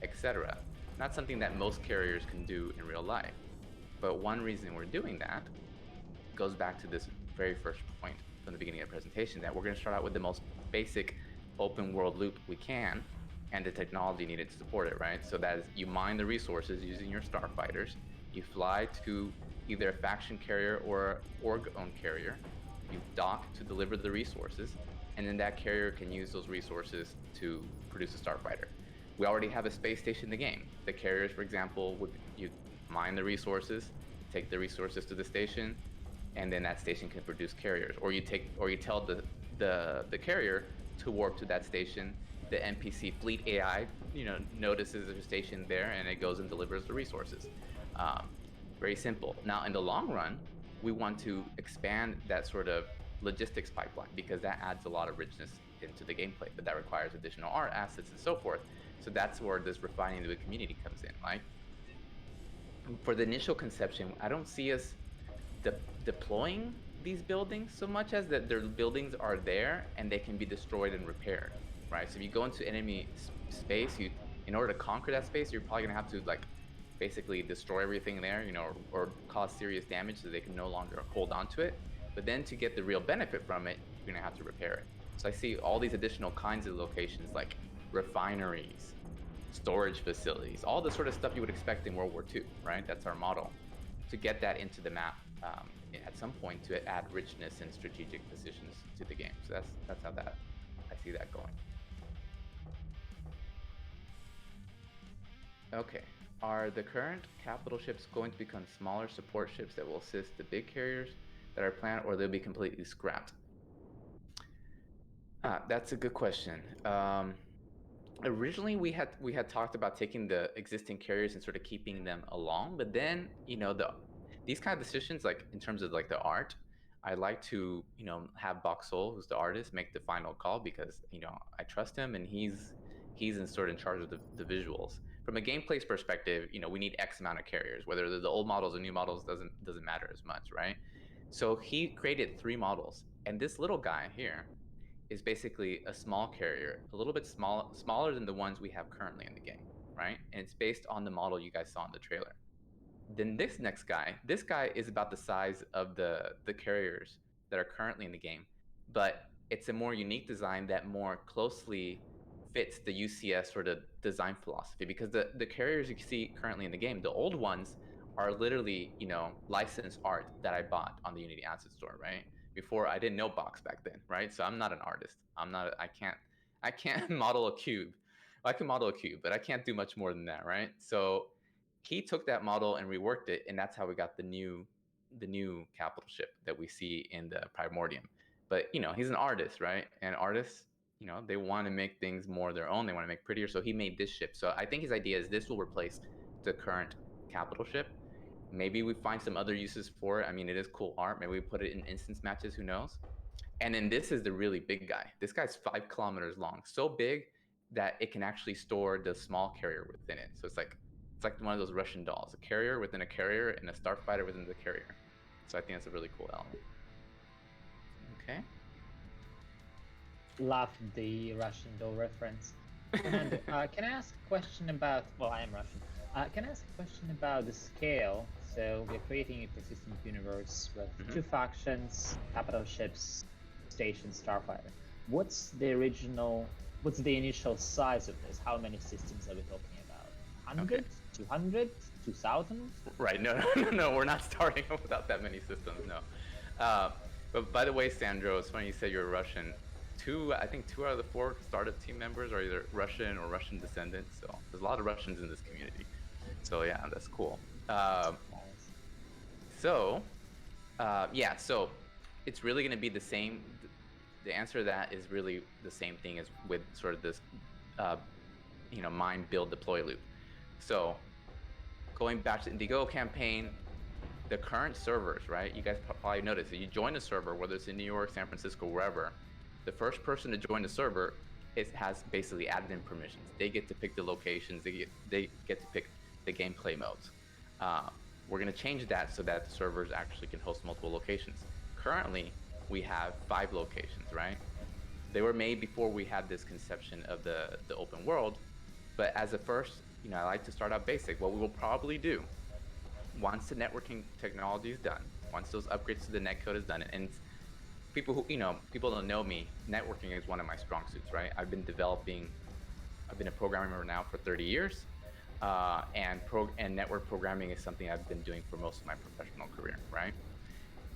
etc. Not something that most carriers can do in real life. But one reason we're doing that goes back to this very first point from the beginning of the presentation, that we're going to start out with the most basic open world loop we can, and the technology needed to support it, right? So that is, you mine the resources using your starfighters, you fly to either a faction carrier or org-owned carrier, you dock to deliver the resources, and then that carrier can use those resources to produce a starfighter. We already have a space station in the game. The carriers, for example, you mine the resources, take the resources to the station, and then that station can produce carriers. Or you tell the carrier to warp to that station. The NPC fleet AI, notices there's a station there, and it goes and delivers the resources. Very simple. Now, in the long run, we want to expand that sort of logistics pipeline, because that adds a lot of richness into the gameplay, but that requires additional art assets and so forth. So that's where this refining the community comes in, right? For the initial conception, I don't see us deploying these buildings so much as that their buildings are there and they can be destroyed and repaired, right? So if you go into enemy space, in order to conquer that space, you're probably gonna have to basically destroy everything there, or cause serious damage so they can no longer hold on to it. But then to get the real benefit from it, you're gonna have to repair it. So I see all these additional kinds of locations like refineries, storage facilities, all the sort of stuff you would expect in World War II, right? That's our model. To get that into the map at some point, to add richness and strategic positions to the game. So that's how I see that going. Okay, are the current capital ships going to become smaller support ships that will assist the big carriers that are planned, or they'll be completely scrapped? That's a good question. Originally, we had talked about taking the existing carriers and sort of keeping them along, but then these kind of decisions, like in terms of the art, I like to have Boxol, who's the artist, make the final call, because I trust him, and he's in charge of the visuals. From a gameplay perspective, we need X amount of carriers, whether they're the old models or new models doesn't matter as much, right? So he created 3 models, and this little guy here is basically a small carrier, a little bit smaller than the ones we have currently in the game, right? And it's based on the model you guys saw in the trailer. Then this guy is about the size of the carriers that are currently in the game, but it's a more unique design that more closely fits the UCS sort of design philosophy, because the carriers you see currently in the game, the old ones are literally, licensed art that I bought on the Unity Asset Store, right? Before, I didn't know box back then, right? So I'm not an artist. I can't model a cube. I can model a cube, but I can't do much more than that, right? So he took that model and reworked it, and that's how we got the new capital ship that we see in the Primordium. But he's an artist, right? And artists, they want to make things more their own. They want to make prettier. So he made this ship. So I think his idea is this will replace the current capital ship. Maybe we find some other uses for it. I mean, it is cool art. Maybe we put it in instance matches. Who knows? And then this is the really big guy. This guy's 5 kilometers long, so big that it can actually store the small carrier within it. So it's like one of those Russian dolls, a carrier within a carrier and a starfighter within the carrier. So I think that's a really cool element. Okay. Love the Russian doll reference. And can I ask a question about? Well, I am Russian. Can I ask a question about the scale? So we're creating a persistent universe with 2 factions, capital ships, station, starfighter. What's the initial size of this? How many systems are we talking about? 100, okay. 200, 2,000? Right. No, we're not starting without that many systems. No. But by the way, Sandro, it's funny you said you're Russian. I think 2 out of the 4 startup team members are either Russian or Russian descendants. So there's a lot of Russians in this community. So yeah, that's cool. So it's really going to be the same. The answer to that is really the same thing as with sort of this, mine, build, deploy loop. So going back to the Indiegogo campaign, the current servers, right? You guys probably noticed that you join a server, whether it's in New York, San Francisco, wherever, The first person to join the server has basically admin permissions. They get to pick the locations. They get to pick the gameplay modes. We're going to change that so that the servers actually can host multiple locations. Currently, we have 5 locations, right? They were made before we had this conception of the open world. But as a first, I like to start out basic. What we will probably do, once the networking technology is done, once those upgrades to the netcode is done, and people who, people don't know me, networking is one of my strong suits, right? I've been a programmer now for 30 years. And network programming is something I've been doing for most of my professional career, right?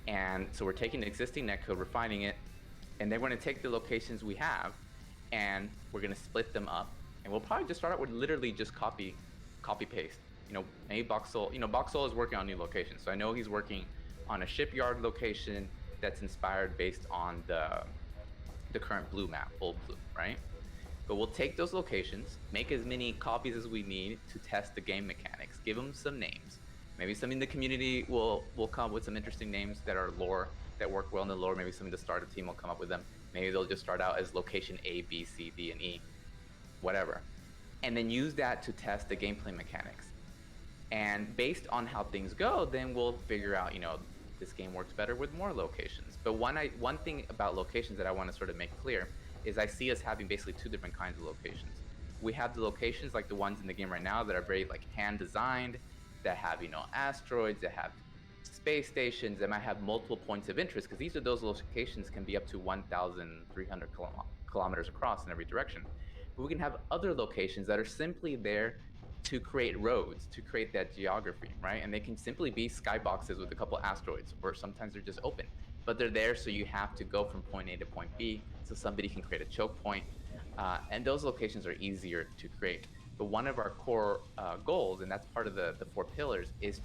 And so we're taking the existing netcode, refining it, and then we're going to take the locations we have, and we're going to split them up. And we'll probably just start out with literally just copy paste. Maybe Boxel, Boxel is working on new locations. So I know he's working on a shipyard location that's inspired based on the current blue map, old blue, right? But we'll take those locations, make as many copies as we need to test the game mechanics, give them some names. Maybe some in the community will come up with some interesting names that are lore, that work well in the lore. Maybe some of the startup team will come up with them. Maybe they'll just start out as location A, B, C, D, and E, whatever. And then use that to test the gameplay mechanics. And based on how things go, then we'll figure out, this game works better with more locations. But one thing about locations that I want to sort of make clear is I see us having basically 2 different kinds of locations. We have the locations like the ones in the game right now that are very hand designed, that have asteroids, that have space stations, that might have multiple points of interest, because those locations can be up to 1,300 kilometers across in every direction. But we can have other locations that are simply there to create roads, to create that geography, right? And they can simply be skyboxes with a couple asteroids, or sometimes they're just open. But they're there so you have to go from point A to point B, so somebody can create a choke point. And those locations are easier to create. But one of our core goals, and that's part of the 4 pillars, is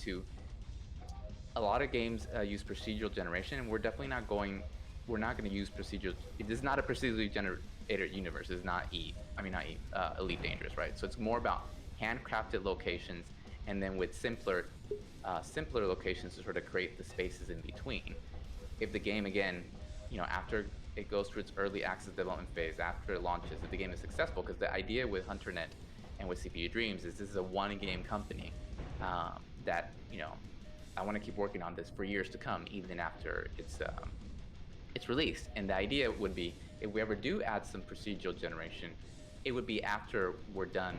a lot of games use procedural generation, and we're not going to use procedural. It is not a procedurally generated universe. It's not Elite Dangerous, right? So it's more about handcrafted locations, and then with simpler locations to sort of create the spaces in between. If the game, again, after it goes through its early access development phase, after it launches, if the game is successful, because the idea with HunterNet and with CPU Dreams is this is a one-game company that, I want to keep working on this for years to come, even after it's released. And the idea would be, if we ever do add some procedural generation, it would be after we're done,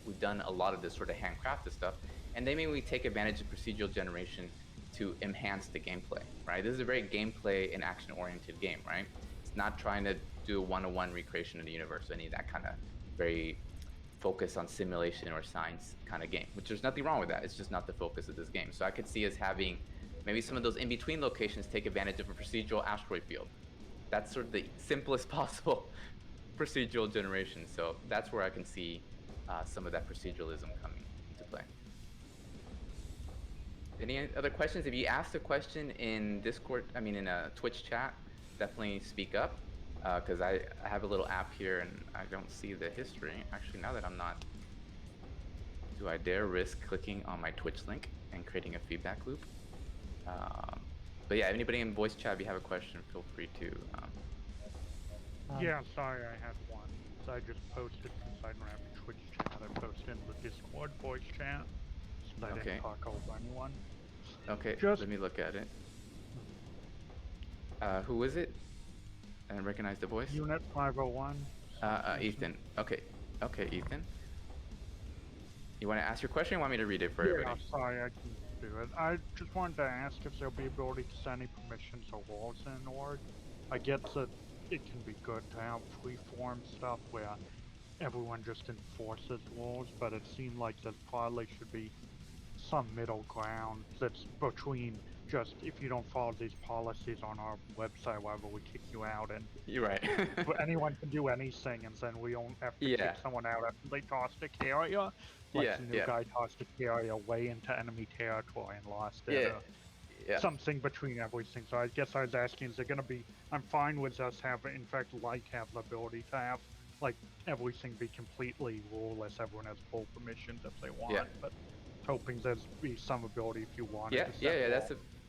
we've done a lot of this sort of handcrafted stuff, and then maybe we take advantage of procedural generation to enhance the gameplay, right? This is a very gameplay and action-oriented game, right? It's not trying to do a one-to-one recreation of the universe, any of that kind of very focus on simulation or science kind of game, which there's nothing wrong with that. It's just not the focus of this game. So I could see us having maybe some of those in-between locations take advantage of a procedural asteroid field. That's sort of the simplest possible procedural generation. So that's where I can see some of that proceduralism coming into play. Any other questions? If you asked a question in Discord, in a Twitch chat, definitely speak up, because I have a little app here and I don't see the history. Actually, now that I'm not, do I dare risk clicking on my Twitch link and creating a feedback loop? But yeah, anybody in voice chat, if you have a question, feel free to. Yeah, sorry, I had one. So I just posted, since I don't have a Twitch chat, I posted in the Discord voice chat, so I didn't talk over anyone. Okay, let me look at it. Who is it? I didn't recognize the voice. Unit 501. Ethan. Okay, Ethan. You want to ask your question, or you want me to read it for everybody? Yeah, sorry, I can do it. I just wanted to ask if there'll be ability to set any permissions or walls in an org. I get that it can be good to have free-form stuff where everyone just enforces rules, but it seemed like there probably should be some middle ground that's between just, if you don't follow these policies on our website, whatever, we kick you out, and you're right. anyone can do anything, and then we don't have to kick someone out after they toss the carrier. Like the new guy tossed the carrier way into enemy territory and lost it. Something between everything. So I guess I was asking, is there going to be, I'm fine with us having, in fact, have the ability to have, like, everything be completely ruleless, everyone has full permissions if they want, but hoping there's be some ability if you want.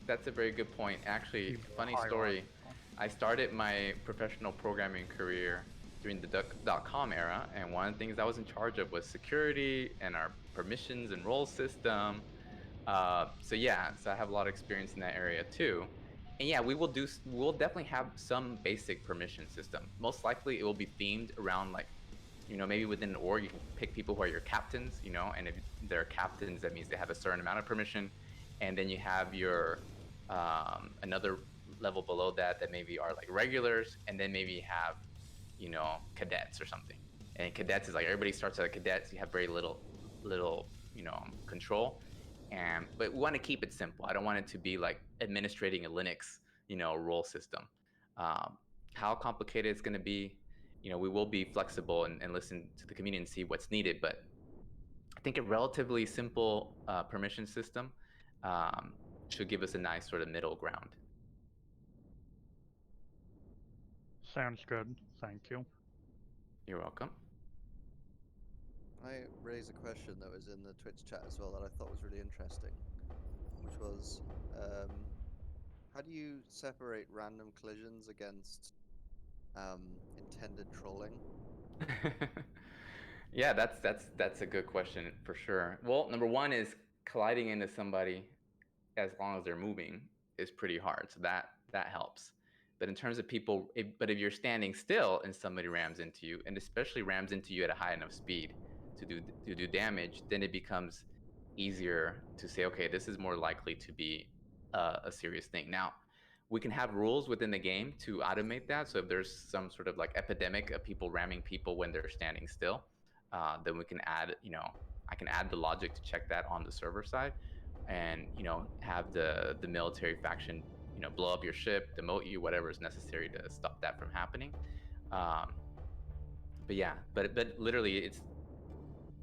That's a very good point. Actually, funny story. I started my professional programming career during the .com era, and one of the things I was in charge of was security and our permissions and role system. So I have a lot of experience in that area too. And yeah, we'll definitely have some basic permission system. Most likely it will be themed around like, maybe within an org you can pick people who are your captains, and if they're captains, that means they have a certain amount of permission. And then you have your another level below that maybe are like regulars, and then maybe you have, cadets or something. And cadets is like everybody starts as cadets, you have very little control. But we want to keep it simple. I don't want it to be like administrating a Linux, role system. How complicated it's going to be, we will be flexible and listen to the community and see what's needed. But I think a relatively simple permission system should give us a nice sort of middle ground. Sounds good. Thank you. You're welcome. I raised a question that was in the Twitch chat as well that I thought was really interesting, which was, how do you separate random collisions against intended trolling? Yeah, that's a good question for sure. Well, number one is colliding into somebody as long as they're moving is pretty hard, so that helps. But in terms of people, if you're standing still and somebody rams into you, and especially rams into you at a high enough speed to do damage, then it becomes easier to say, okay, this is more likely to be a serious thing. Now, we can have rules within the game to automate that. So if there's some sort of like epidemic of people ramming people when they're standing still, then we can add, I can add the logic to check that on the server side, and have the military faction blow up your ship, demote you, whatever is necessary to stop that from happening. But literally, it's,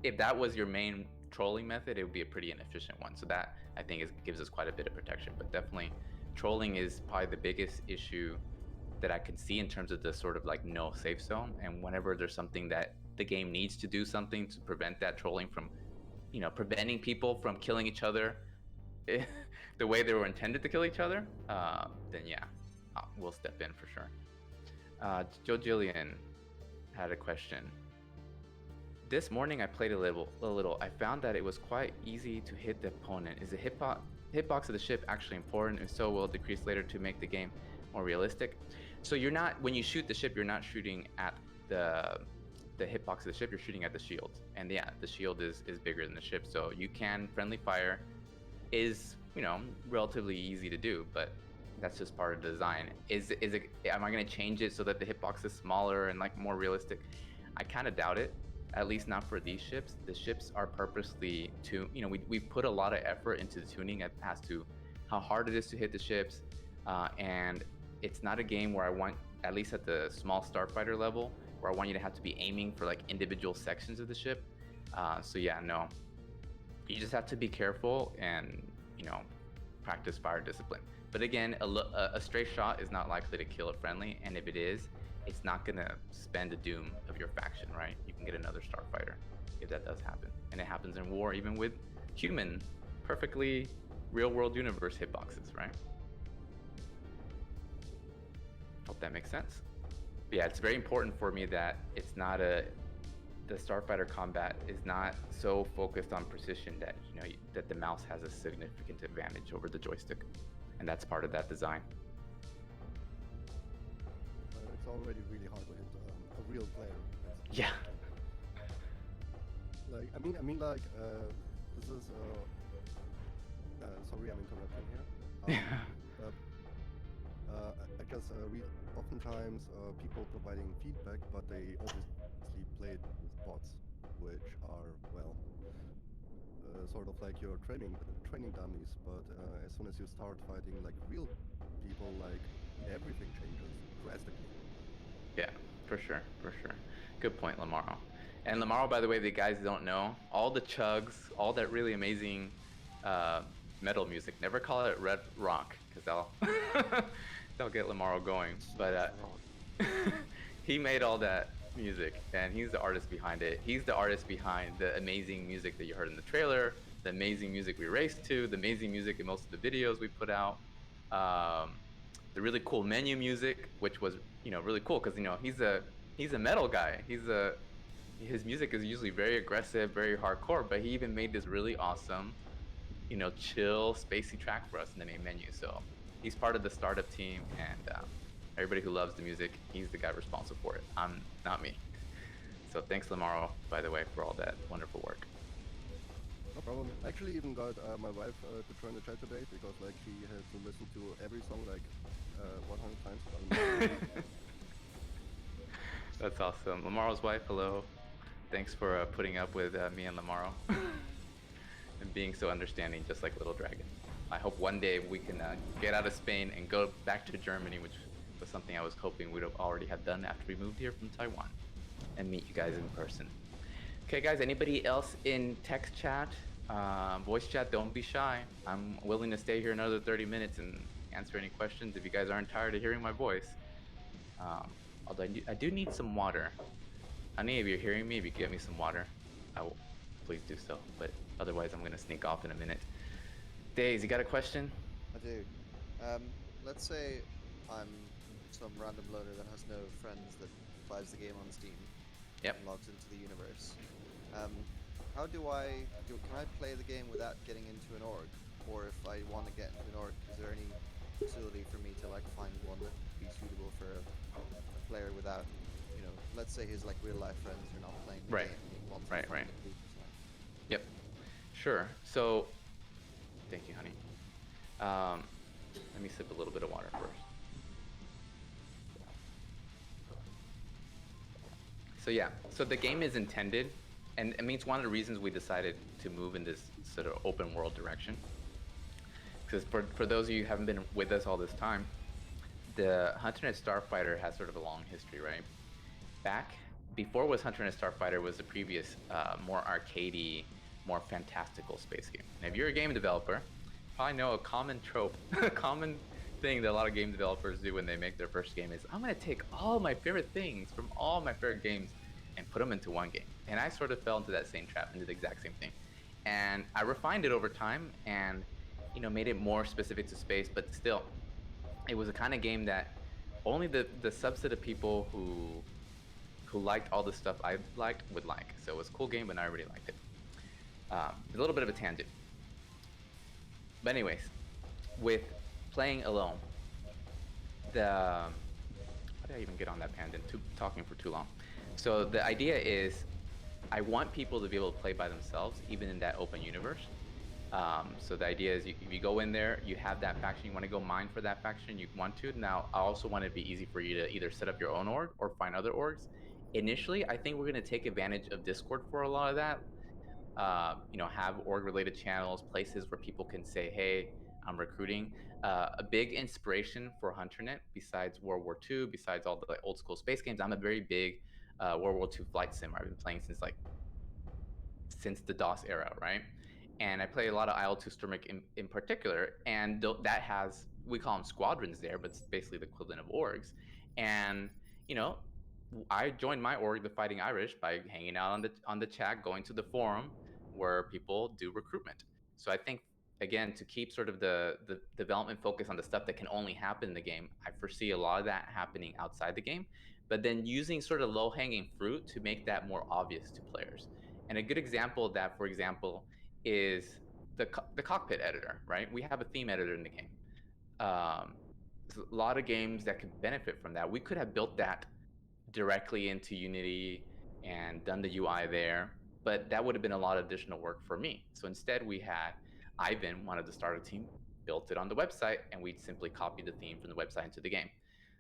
if that was your main trolling method, it would be a pretty inefficient one. So that, I think, gives us quite a bit of protection. But definitely, trolling is probably the biggest issue that I can see in terms of the sort of like no safe zone. And whenever there's something that the game needs to do something to prevent that trolling from, preventing people from killing each other the way they were intended to kill each other, then yeah, we'll step in for sure. Joe Jillian had a question. This morning I played a little. I found that it was quite easy to hit the opponent. Is the hitbox of the ship actually important? If so, will it decrease later to make the game more realistic? So you're not, when you shoot the ship, you're not shooting at the hitbox of the ship, you're shooting at the shield. And yeah, the shield is bigger than the ship. So you can, friendly fire is, relatively easy to do, but that's just part of the design. Am I going to change it so that the hitbox is smaller and like more realistic? I kind of doubt it. At least not for these ships. The ships are purposely we put a lot of effort into the tuning as to how hard it is to hit the ships, and it's not a game where I want, at least at the small starfighter level, where I want you to have to be aiming for like individual sections of the ship. So yeah, no, you just have to be careful and practice fire discipline. But again, a stray shot is not likely to kill a friendly, and if it is, it's not gonna spend the doom of your faction, right? You can get another starfighter if that does happen. And it happens in war, even with human, perfectly real-world universe hitboxes, right? Hope that makes sense. But yeah, it's very important for me that it's not the starfighter combat is not so focused on precision that that the mouse has a significant advantage over the joystick, and that's part of that design. It's already really hard to hit a real player. Yeah. Like I mean, like this is sorry, I'm interrupting here. I guess we oftentimes people providing feedback, but they obviously played with bots, which are sort of like your training dummies. But as soon as you start fighting like real people, like everything changes drastically. Yeah, for sure. Good point, Lamaro. And Lamaro, by the way, the guys don't know, all the chugs, all that really amazing metal music, never call it red rock, because they'll get Lamaro going. But he made all that music, and he's the artist behind it. He's the artist behind the amazing music that you heard in the trailer, the amazing music we raced to, the amazing music in most of the videos we put out. the really cool menu music, which was really cool because he's a metal guy. His music is usually very aggressive, very hardcore, but he even made this really awesome, chill, spacey track for us in the main menu. So he's part of the startup team, and everybody who loves the music, he's the guy responsible for it. I'm not me. So thanks, Lamaro, by the way, for all that wonderful work. No problem. I actually even got my wife to join the chat today because like she had to listen to every song like 100 times. That's awesome. Lamaro's wife, hello. Thanks for putting up with me and Lamaro and being so understanding, just like Little Dragon. I hope one day we can get out of Spain and go back to Germany, which was something I was hoping we'd have already have done after we moved here from Taiwan, and meet you guys in person. Okay, guys, anybody else in text chat, voice chat, don't be shy. I'm willing to stay here another 30 minutes and answer any questions if you guys aren't tired of hearing my voice. Although I do need some water. Honey, if you're hearing me, if you get me some water, please do so. But otherwise, I'm gonna sneak off in a minute. Days, you got a question? I do. Let's say I'm some random loader that has no friends that buys the game on Steam. Yep. And logs into the universe. How can I play the game without getting into an org? Or if I want to get into an org, is there any facility for me to like find one that would be suitable for a player without, let's say his like real life friends are not playing the game and he wants to find a group or something. Yep. Sure. So, thank you, honey. Let me sip a little bit of water first. So yeah, so the game is intended, and I mean it's one of the reasons we decided to move in this sort of open world direction. Because for those of you who haven't been with us all this time, the Hunter-net Starfighter has sort of a long history, right? Back before it was Hunter-net Starfighter was the previous more arcadey, more fantastical space game. And if you're a game developer, you probably know a common trope, a common thing that a lot of game developers do when they make their first game is, I'm gonna take all my favorite things from all my favorite games and put them into one game. And I sort of fell into that same trap and did the exact same thing. And I refined it over time and made it more specific to space, but still, it was a kind of game that only the subset of people who liked all the stuff I liked would like. So it was a cool game, but I really liked it. A little bit of a tangent. But anyways, with playing alone, how did I even get on that tangent? Talking for too long. So the idea is, I want people to be able to play by themselves, even in that open universe. So the idea is, if you go in there, you have that faction, you want to go mine for that faction, you want to. Now, I also want it to be easy for you to either set up your own org or find other orgs. Initially, I think we're going to take advantage of Discord for a lot of that. Have org-related channels, places where people can say, hey, I'm recruiting. A big inspiration for Hunter-net, besides World War II, besides all the old school space games, I'm a very big World War II flight sim. I've been playing since the DOS era, right? And I play a lot of IL-2 Sturmik in particular, and that has, we call them squadrons there, but it's basically the equivalent of orgs. And I joined my org, the Fighting Irish, by hanging out on the chat, going to the forum where people do recruitment. So I think, again, to keep sort of the development focus on the stuff that can only happen in the game, I foresee a lot of that happening outside the game, but then using sort of low-hanging fruit to make that more obvious to players. And a good example of that, for example, is the cockpit editor, right? We have a theme editor in the game. There's a lot of games that could benefit from that. We could have built that directly into Unity and done the UI there, but that would have been a lot of additional work for me. So instead we had Ivan, wanted to start a team, built it on the website, and we'd simply copy the theme from the website into the game.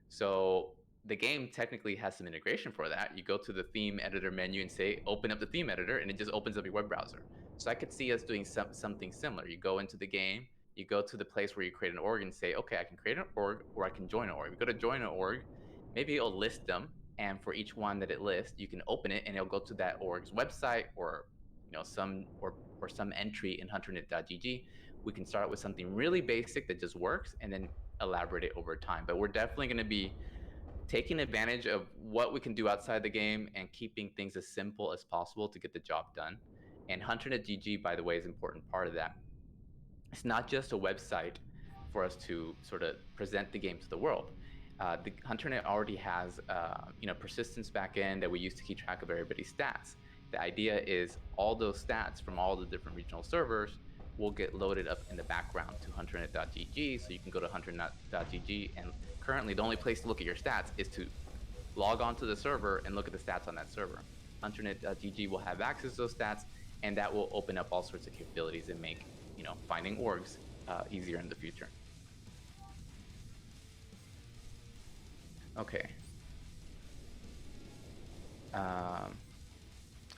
So the game technically has some integration for that. You go to the theme editor menu and say, open up the theme editor, and it just opens up your web browser. So I could see us doing something similar. You go into the game, you go to the place where you create an org and say, okay, I can create an org or I can join an org. You go to join an org, maybe it'll list them, and for each one that it lists, you can open it and it'll go to that org's website or some entry in hunternet.gg. We can start with something really basic that just works and then elaborate it over time. But we're definitely going to be taking advantage of what we can do outside the game and keeping things as simple as possible to get the job done. And hunternet.gg, by the way, is an important part of that. It's not just a website for us to sort of present the game to the world. The HunterNet already has persistence backend that we use to keep track of everybody's stats. The idea is all those stats from all the different regional servers will get loaded up in the background to hunternet.gg, so you can go to hunternet.gg, and currently the only place to look at your stats is to log on to the server and look at the stats on that server. Hunternet.gg will have access to those stats, and that will open up all sorts of capabilities and make finding orgs easier in the future. Okay.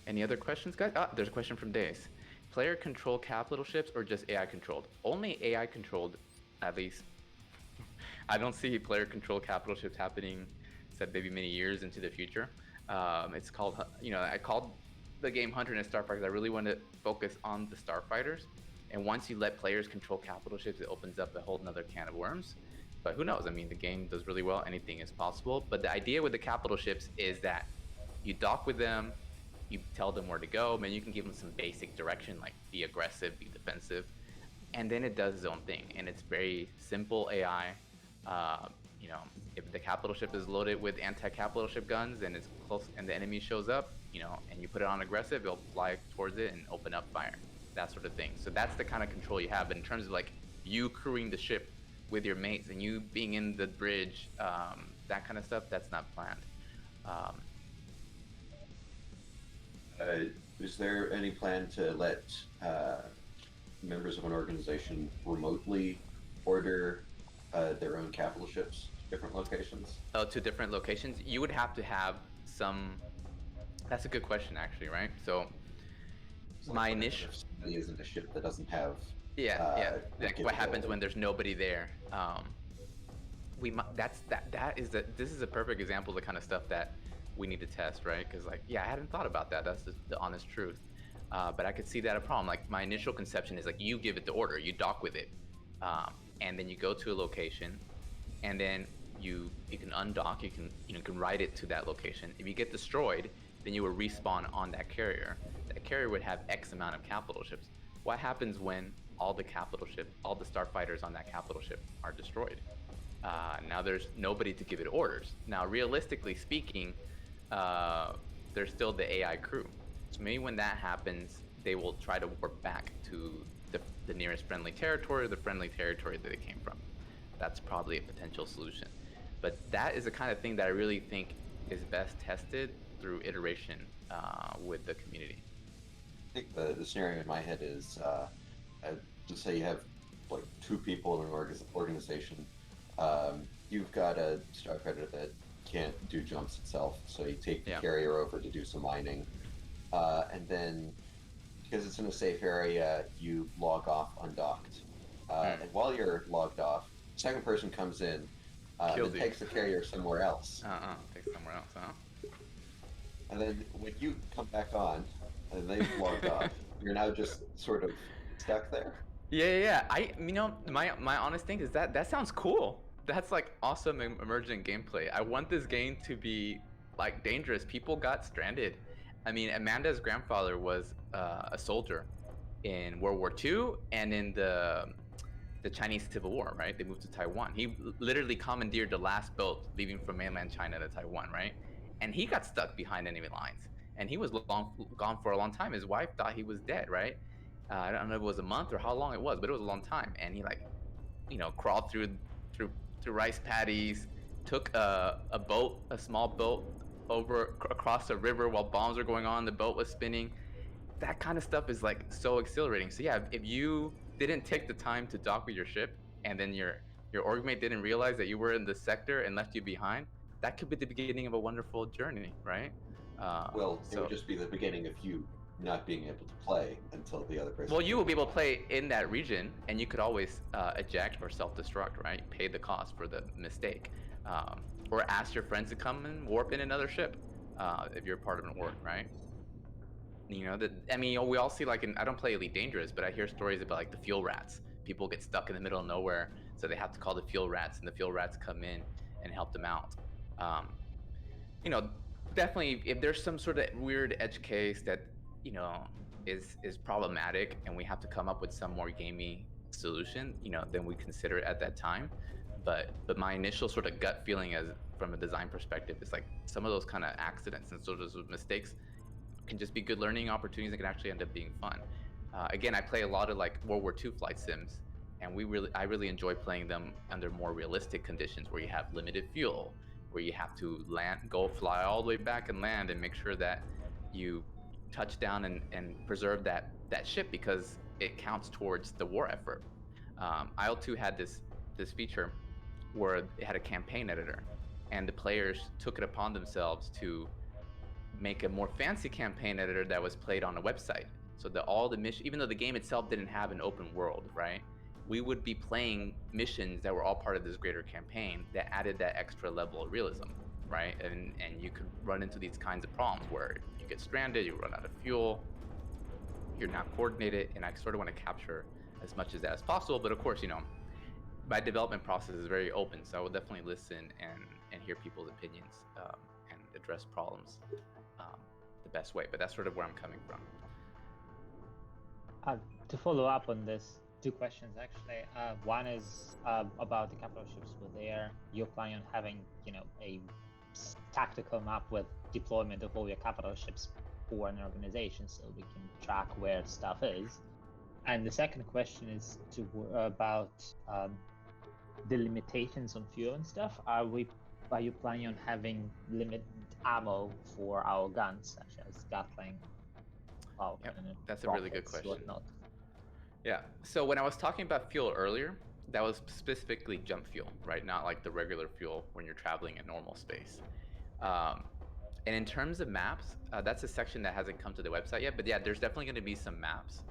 Any other questions, guys? There's a question from Days. Player controlled capital ships or just AI controlled? Only AI controlled, at least. I don't see player controlled capital ships happening, said maybe many years into the future. It's called, I called the game HunterNet Starfighters. I really want to focus on the Starfighters. And once you let players control capital ships, it opens up a whole nother can of worms. But who knows? I mean, the game does really well. Anything is possible. But the idea with the capital ships is that you dock with them, you tell them where to go, maybe you can give them some basic direction, like be aggressive, be defensive, and then it does its own thing. And it's very simple AI. If the capital ship is loaded with anti-capital ship guns and it's close and the enemy shows up, and you put it on aggressive, it'll fly towards it and open up fire, that sort of thing. So that's the kind of control you have. But in terms of like you crewing the ship with your mates and you being in the bridge, that kind of stuff, that's not planned. Is there any plan to let members of an organization remotely order their own capital ships to different locations? Oh, to different locations? You would have to have some... That's a good question, actually, right? So, my initial... If somebody is in a ship that doesn't have... Like what happens when there's nobody there? This is a perfect example of the kind of stuff that we need to test, right? Because I hadn't thought about that. That's the honest truth. But I could see that a problem. Like my initial conception is like you give it the order, you dock with it, and then you go to a location, and then you can undock. You can ride it to that location. If you get destroyed, then you will respawn on that carrier. That carrier would have X amount of capital ships. What happens when all the starfighters on that capital ship are destroyed? Now there's nobody to give it orders. Now, realistically speaking, there's still the AI crew. So maybe when that happens, they will try to warp back to the nearest friendly territory, or the friendly territory that they came from. That's probably a potential solution. But that is the kind of thing that I really think is best tested through iteration with the community. I think the scenario in my head is, just say you have like 2 people in an organization. You've got a starfighter that can't do jumps itself, so you take the carrier over to do some mining, and then because it's in a safe area, you log off undocked, and while you're logged off, second person comes in and takes the carrier somewhere else. Takes somewhere else, huh? And then when you come back on and they've logged off, you're now just sort of stuck there. Yeah. My honest thing is that sounds cool. That's like awesome emergent gameplay. I want this game to be like dangerous. People got stranded. I mean, Amanda's grandfather was a soldier in World War II and in the Chinese Civil War, right? They moved to Taiwan. He literally commandeered the last boat leaving from mainland China to Taiwan, right? And he got stuck behind enemy lines, and he was gone for a long time. His wife thought he was dead, right? I don't know if it was a month or how long it was, but it was a long time. And he crawled through rice paddies, took a small boat across a river while bombs were going on. The boat was spinning. That kind of stuff is like so exhilarating. So yeah, if you didn't take the time to dock with your ship, and then your org mate didn't realize that you were in the sector and left you behind, that could be the beginning of a wonderful journey, right? It would just be the beginning of you not being able to play until the other person... Well, you will be able to play in that region, and you could always eject or self-destruct, right? Pay the cost for the mistake. Or ask your friends to come and warp in another ship if you're part of an org, right? We all see I don't play Elite Dangerous, but I hear stories about like the fuel rats. People get stuck in the middle of nowhere, so they have to call the fuel rats, and the fuel rats come in and help them out. Definitely, if there's some sort of weird edge case that is problematic, and we have to come up with some more gamey solution, then we consider it at that time. But my initial sort of gut feeling as from a design perspective is like some of those kind of accidents and sort of those mistakes can just be good learning opportunities that can actually end up being fun. Again, I play a lot of like World War II flight sims, and I really enjoy playing them under more realistic conditions where you have limited fuel, where you have to fly all the way back and land and make sure that you touch down and preserve that ship because it counts towards the war effort. IL-2 had this feature where it had a campaign editor, and the players took it upon themselves to make a more fancy campaign editor that was played on a website, so that all the missions, even though the game itself didn't have an open world, right, we would be playing missions that were all part of this greater campaign that added that extra level of realism, right? And you could run into these kinds of problems where you get stranded, you run out of fuel, you're not coordinated, and I sort of want to capture as much of that as possible. But of course, my development process is very open, so I will definitely listen and hear people's opinions and address problems the best way. But that's sort of where I'm coming from. To follow up on this, two questions actually. One is about the capital ships were there. You're planning on having, a tactical map with deployment of all your capital ships for an organization, so we can track where stuff is. And the second question is about the limitations on fuel and stuff. Are you planning on having limited ammo for our guns, such as Gatling? That's a really good question. Whatnot. Yeah. So when I was talking about fuel earlier, that was specifically jump fuel, right? Not like the regular fuel when you're traveling in normal space. And in terms of maps, that's a section that hasn't come to the website yet. But yeah, there's definitely going to be some maps.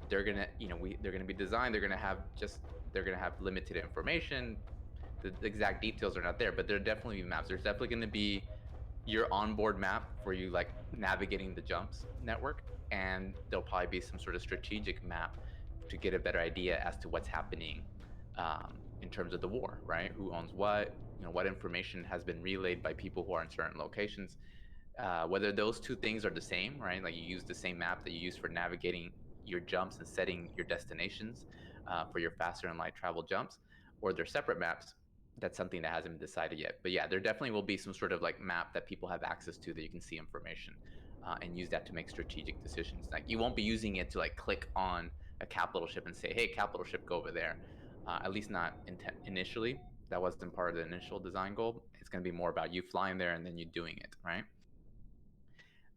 They're gonna, they're gonna be designed. They're gonna have limited information. The exact details are not there, but there definitely be maps. There's definitely going to be your onboard map for you like navigating the jumps network, and there'll probably be some sort of strategic map to get a better idea as to what's happening in terms of the war, right? Who owns what? What information has been relayed by people who are in certain locations. Whether those two things are the same, right? Like you use the same map that you use for navigating your jumps and setting your destinations for your faster and light travel jumps, or they're separate maps. That's something that hasn't been decided yet. But yeah, there definitely will be some sort of like map that people have access to that you can see information and use that to make strategic decisions. Like you won't be using it to like click on a capital ship and say, hey, capital ship, go over there. At least not initially. That wasn't part of the initial design goal. It's going to be more about you flying there and then you doing it, right?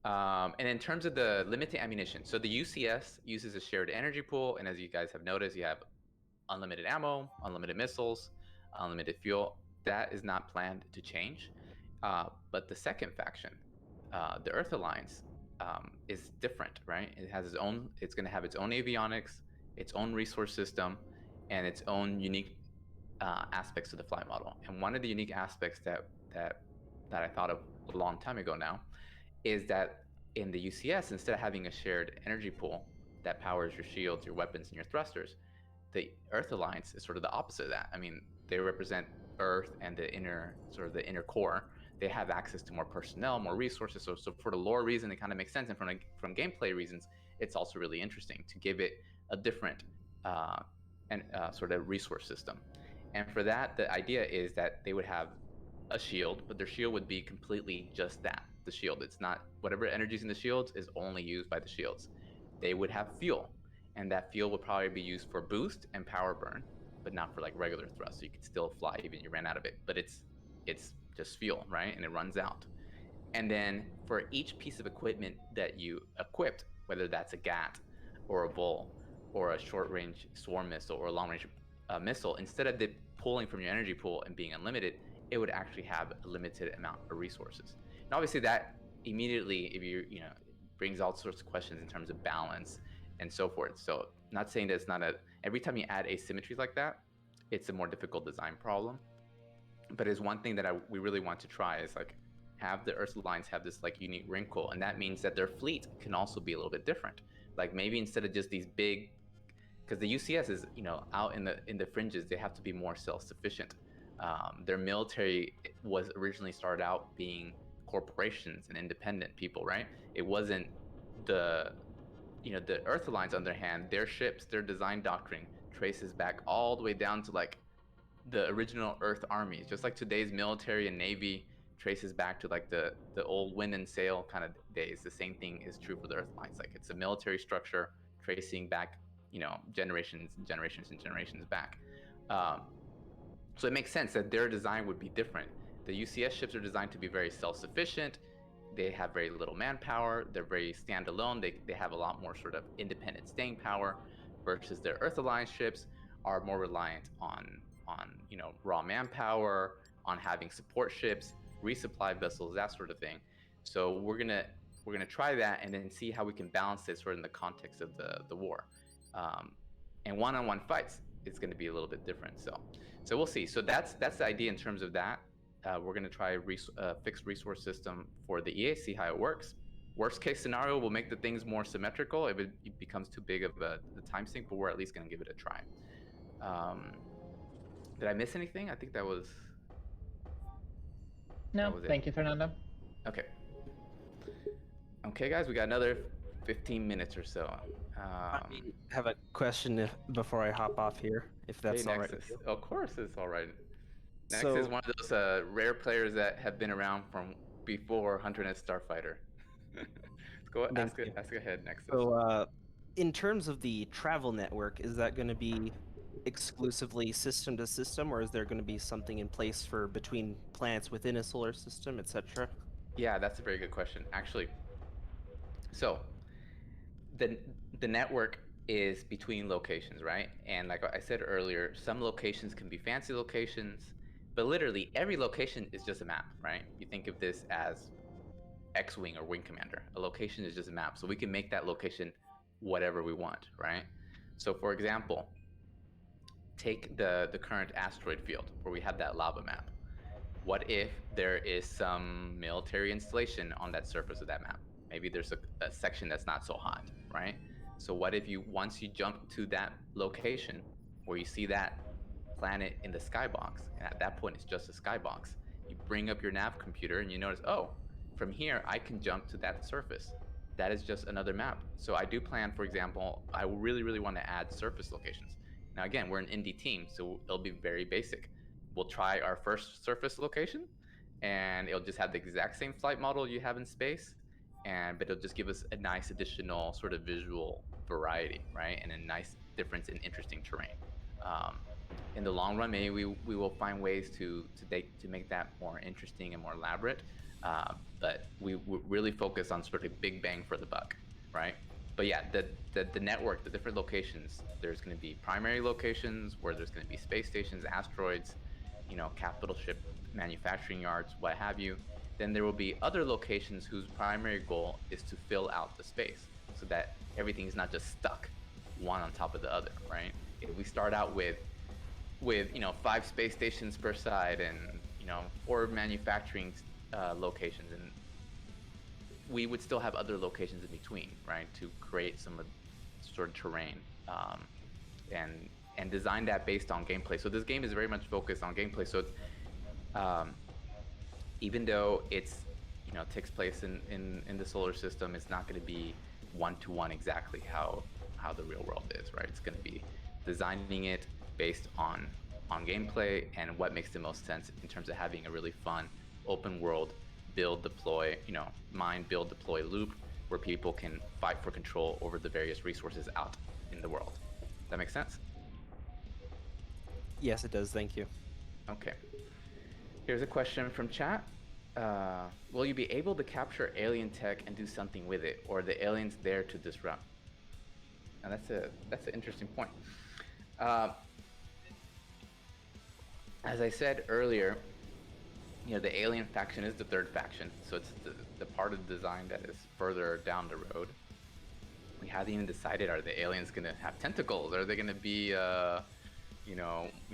And in terms of the limited ammunition, so the UCS uses a shared energy pool. And as you guys have noticed, you have unlimited ammo, unlimited missiles, unlimited fuel. That is not planned to change. But the second faction, the Earth Alliance, is different, right? It has it's going to have its own avionics, its own resource system, and its own unique aspects of the flight model. And one of the unique aspects that I thought of a long time ago now is that in the UCS, instead of having a shared energy pool that powers your shields, your weapons, and your thrusters, the Earth Alliance is sort of the opposite of that. I mean, they represent Earth and the inner core. They have access to more personnel, more resources. So for the lore reason, it kind of makes sense. And from gameplay reasons, it's also really interesting to give it a different sort of resource system. And for that, the idea is that they would have a shield, but their shield would be completely just that, the shield. It's not, whatever energy's in the shields is only used by the shields. They would have fuel, and that fuel would probably be used for boost and power burn, but not for like regular thrust. So you could still fly even if you ran out of it, but it's just fuel, right? And it runs out. And then for each piece of equipment that you equipped, whether that's a GAT or a Vol or a short-range swarm missile or a long-range missile, instead of the pulling from your energy pool and being unlimited, it would actually have a limited amount of resources. And obviously that immediately, if brings all sorts of questions in terms of balance and so forth. So not saying that it's not every time you add asymmetries like that, it's a more difficult design problem. But it's one thing that we really want to try is like have the Earth Alliance have this like unique wrinkle, and that means that their fleet can also be a little bit different. Like maybe instead of just these big, because the UCS is out in the fringes, they have to be more self-sufficient. Their military was originally started out being corporations and independent people, right? It wasn't the the Earth Alliance, on their hand, their ships, their design doctrine traces back all the way down to like the original Earth armies, just like today's military and navy traces back to like the old wind and sail kind of days. The same thing is true for the Earth Alliance. Like it's a military structure tracing back, generations and generations and generations back. So it makes sense that their design would be different. The UCS ships are designed to be very self-sufficient. They have very little manpower. They're very standalone. They have a lot more sort of independent staying power, versus their Earth Alliance ships are more reliant on raw manpower, on having support ships, resupply vessels, that sort of thing. So we're gonna try that and then see how we can balance it sort of in the context of the war. And one-on-one fights is going to be a little bit different. So we'll see. So that's the idea in terms of that. We're going to try a fixed resource system for the EA, see how it works. Worst case scenario, we'll make the things more symmetrical if it becomes too big of the time sink, but we're at least going to give it a try. Did I miss anything? I think that was... No, thank you, Fernando. Okay. Okay, guys, we got another 15 minutes or so. I have a question before I hop off here, if that's all right. Of course, it's all right. Nexus is one of those rare players that have been around from before Hunter-Net Starfighter. Go ask ahead, Nexus. So, in terms of the travel network, is that going to be exclusively system to system, or is there going to be something in place for between planets within a solar system, etc.? Yeah, that's a very good question, actually. So, the network is between locations, right? And like I said earlier, some locations can be fancy locations, but literally every location is just a map, right? You think of this as X-Wing or Wing Commander. A location is just a map, so we can make that location whatever we want, right? So for example, take the current asteroid field where we have that lava map. What if there is some military installation on that surface of that map? Maybe there's a section that's not so hot, right? So what if once you jump to that location where you see that planet in the skybox, and at that point it's just a skybox, you bring up your nav computer and you notice, oh, from here I can jump to that surface. That is just another map. So I do plan, for example, I really, really want to add surface locations. Now again, we're an indie team, so it'll be very basic. We'll try our first surface location, and it'll just have the exact same flight model you have in space, but it'll just give us a nice additional sort of visual variety, right? And a nice difference in interesting terrain. In the long run, maybe we will find ways to make that more interesting and more elaborate. But we really focus on sort of big bang for the buck, right? But yeah, the network, the different locations, there's going to be primary locations where there's going to be space stations, asteroids, capital ship manufacturing yards, what have you. Then there will be other locations whose primary goal is to fill out the space so that everything is not just stuck one on top of the other, right? If we start out with 5 space stations per side and 4 manufacturing locations, and we would still have other locations in between, right, to create some sort of terrain and design that based on gameplay. So this game is very much focused on gameplay. So it's even though it's takes place in the solar system, it's not going to be one-to-one exactly how the real world is, right? It's going to be designing it based on gameplay and what makes the most sense in terms of having a really fun open world build, deploy, mine, build, deploy loop where people can fight for control over the various resources out in the world. That makes sense? Yes, it does. Thank you. Okay. Here's a question from chat. Will you be able to capture alien tech and do something with it, or are the aliens there to disrupt? Now that's an interesting point. As I said earlier, the alien faction is the third faction, so it's the part of the design that is further down the road. We haven't even decided, are the aliens going to have tentacles? Are they going to be,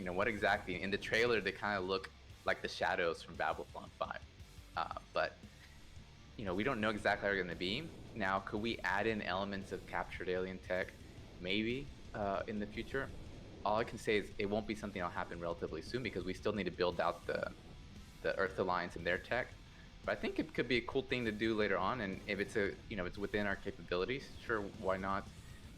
what exactly? In the trailer, they kind of look like the shadows from Babylon 5. But we don't know exactly how they're going to be. Now, could we add in elements of captured alien tech? Maybe in the future. All I can say is it won't be something that'll happen relatively soon because we still need to build out the Earth Alliance and their tech. But I think it could be a cool thing to do later on, and if it's it's within our capabilities, sure, why not?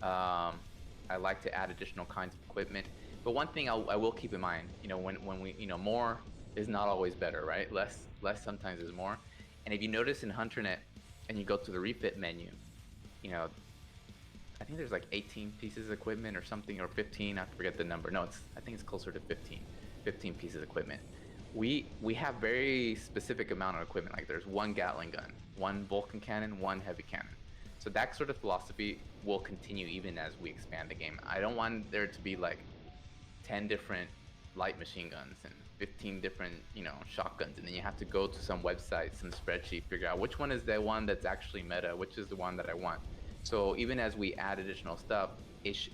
I like to add additional kinds of equipment, but one thing I will keep in mind, when we, more is not always better, right? Less sometimes is more. And if you notice in HunterNet, and you go to the refit menu, I think there's like 18 pieces of equipment or something, or 15. I forget the number. No, I think it's closer to 15. 15 pieces of equipment. We have very specific amount of equipment. Like there's one Gatling gun, one Vulcan cannon, one heavy cannon. So that sort of philosophy will continue even as we expand the game. I don't want there to be like 10 different light machine guns and 15 different, shotguns, and then you have to go to some website, some spreadsheet, figure out which one is the one that's actually meta, which is the one that I want. So even as we add additional stuff,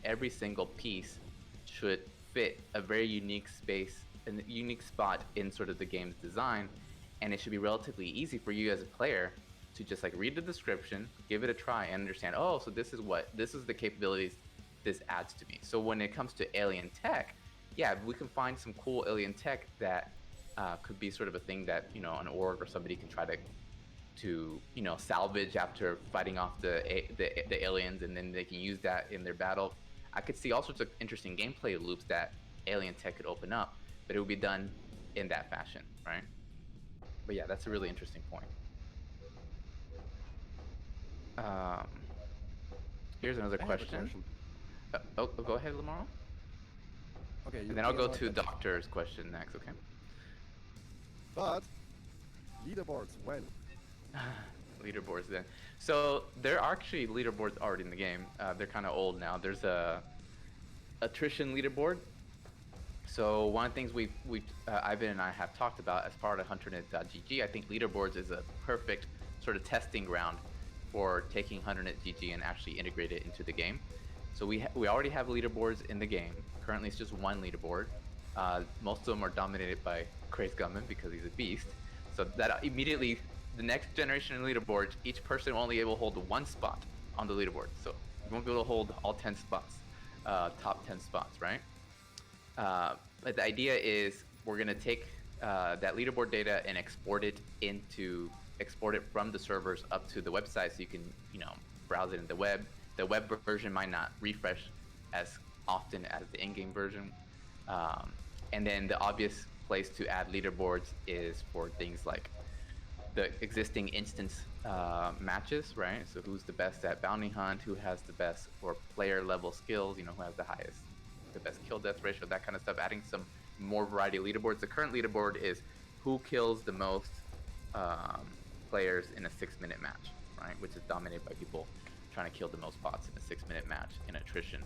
every single piece should fit a very unique space, a unique spot in sort of the game's design, and it should be relatively easy for you as a player to just like read the description, give it a try, and understand, oh, so this is the capabilities this adds to me. So when it comes to alien tech, yeah, we can find some cool alien tech that could be sort of a thing that an org or somebody can try to salvage after fighting off the aliens, and then they can use that in their battle. I could see all sorts of interesting gameplay loops that alien tech could open up, but it would be done in that fashion, right? But yeah, that's a really interesting point. Here's another question. Go ahead, Lamaro. Okay, and then I'll go to Doctor's question next, okay? But leaderboards, when? Leaderboards then. So there are actually leaderboards already in the game. They're kind of old now. There's a attrition leaderboard. So one of the things Ivan and I have talked about as part of HunterNet.gg, I think leaderboards is a perfect sort of testing ground for taking HunterNet.gg and actually integrate it into the game. So we already have leaderboards in the game. Currently, it's just one leaderboard. Most of them are dominated by Craze Gunman because he's a beast. So that immediately, the next generation of leaderboards, each person will only able to hold one spot on the leaderboard. So you won't be able to hold all 10 spots, top 10 spots, right? But the idea is we're gonna take that leaderboard data and export it from the servers up to the website, so you can browse it in the web. The web version might not refresh as often as the in-game version. And then the obvious place to add leaderboards is for things like the existing instance matches, right? So who's the best at bounty hunt, who has the best or player level skills, who has the best kill death ratio, that kind of stuff, adding some more variety of leaderboards. The current leaderboard is who kills the most players in a 6-minute match, right? Which is dominated by people trying to kill the most bots in a 6-minute match in attrition.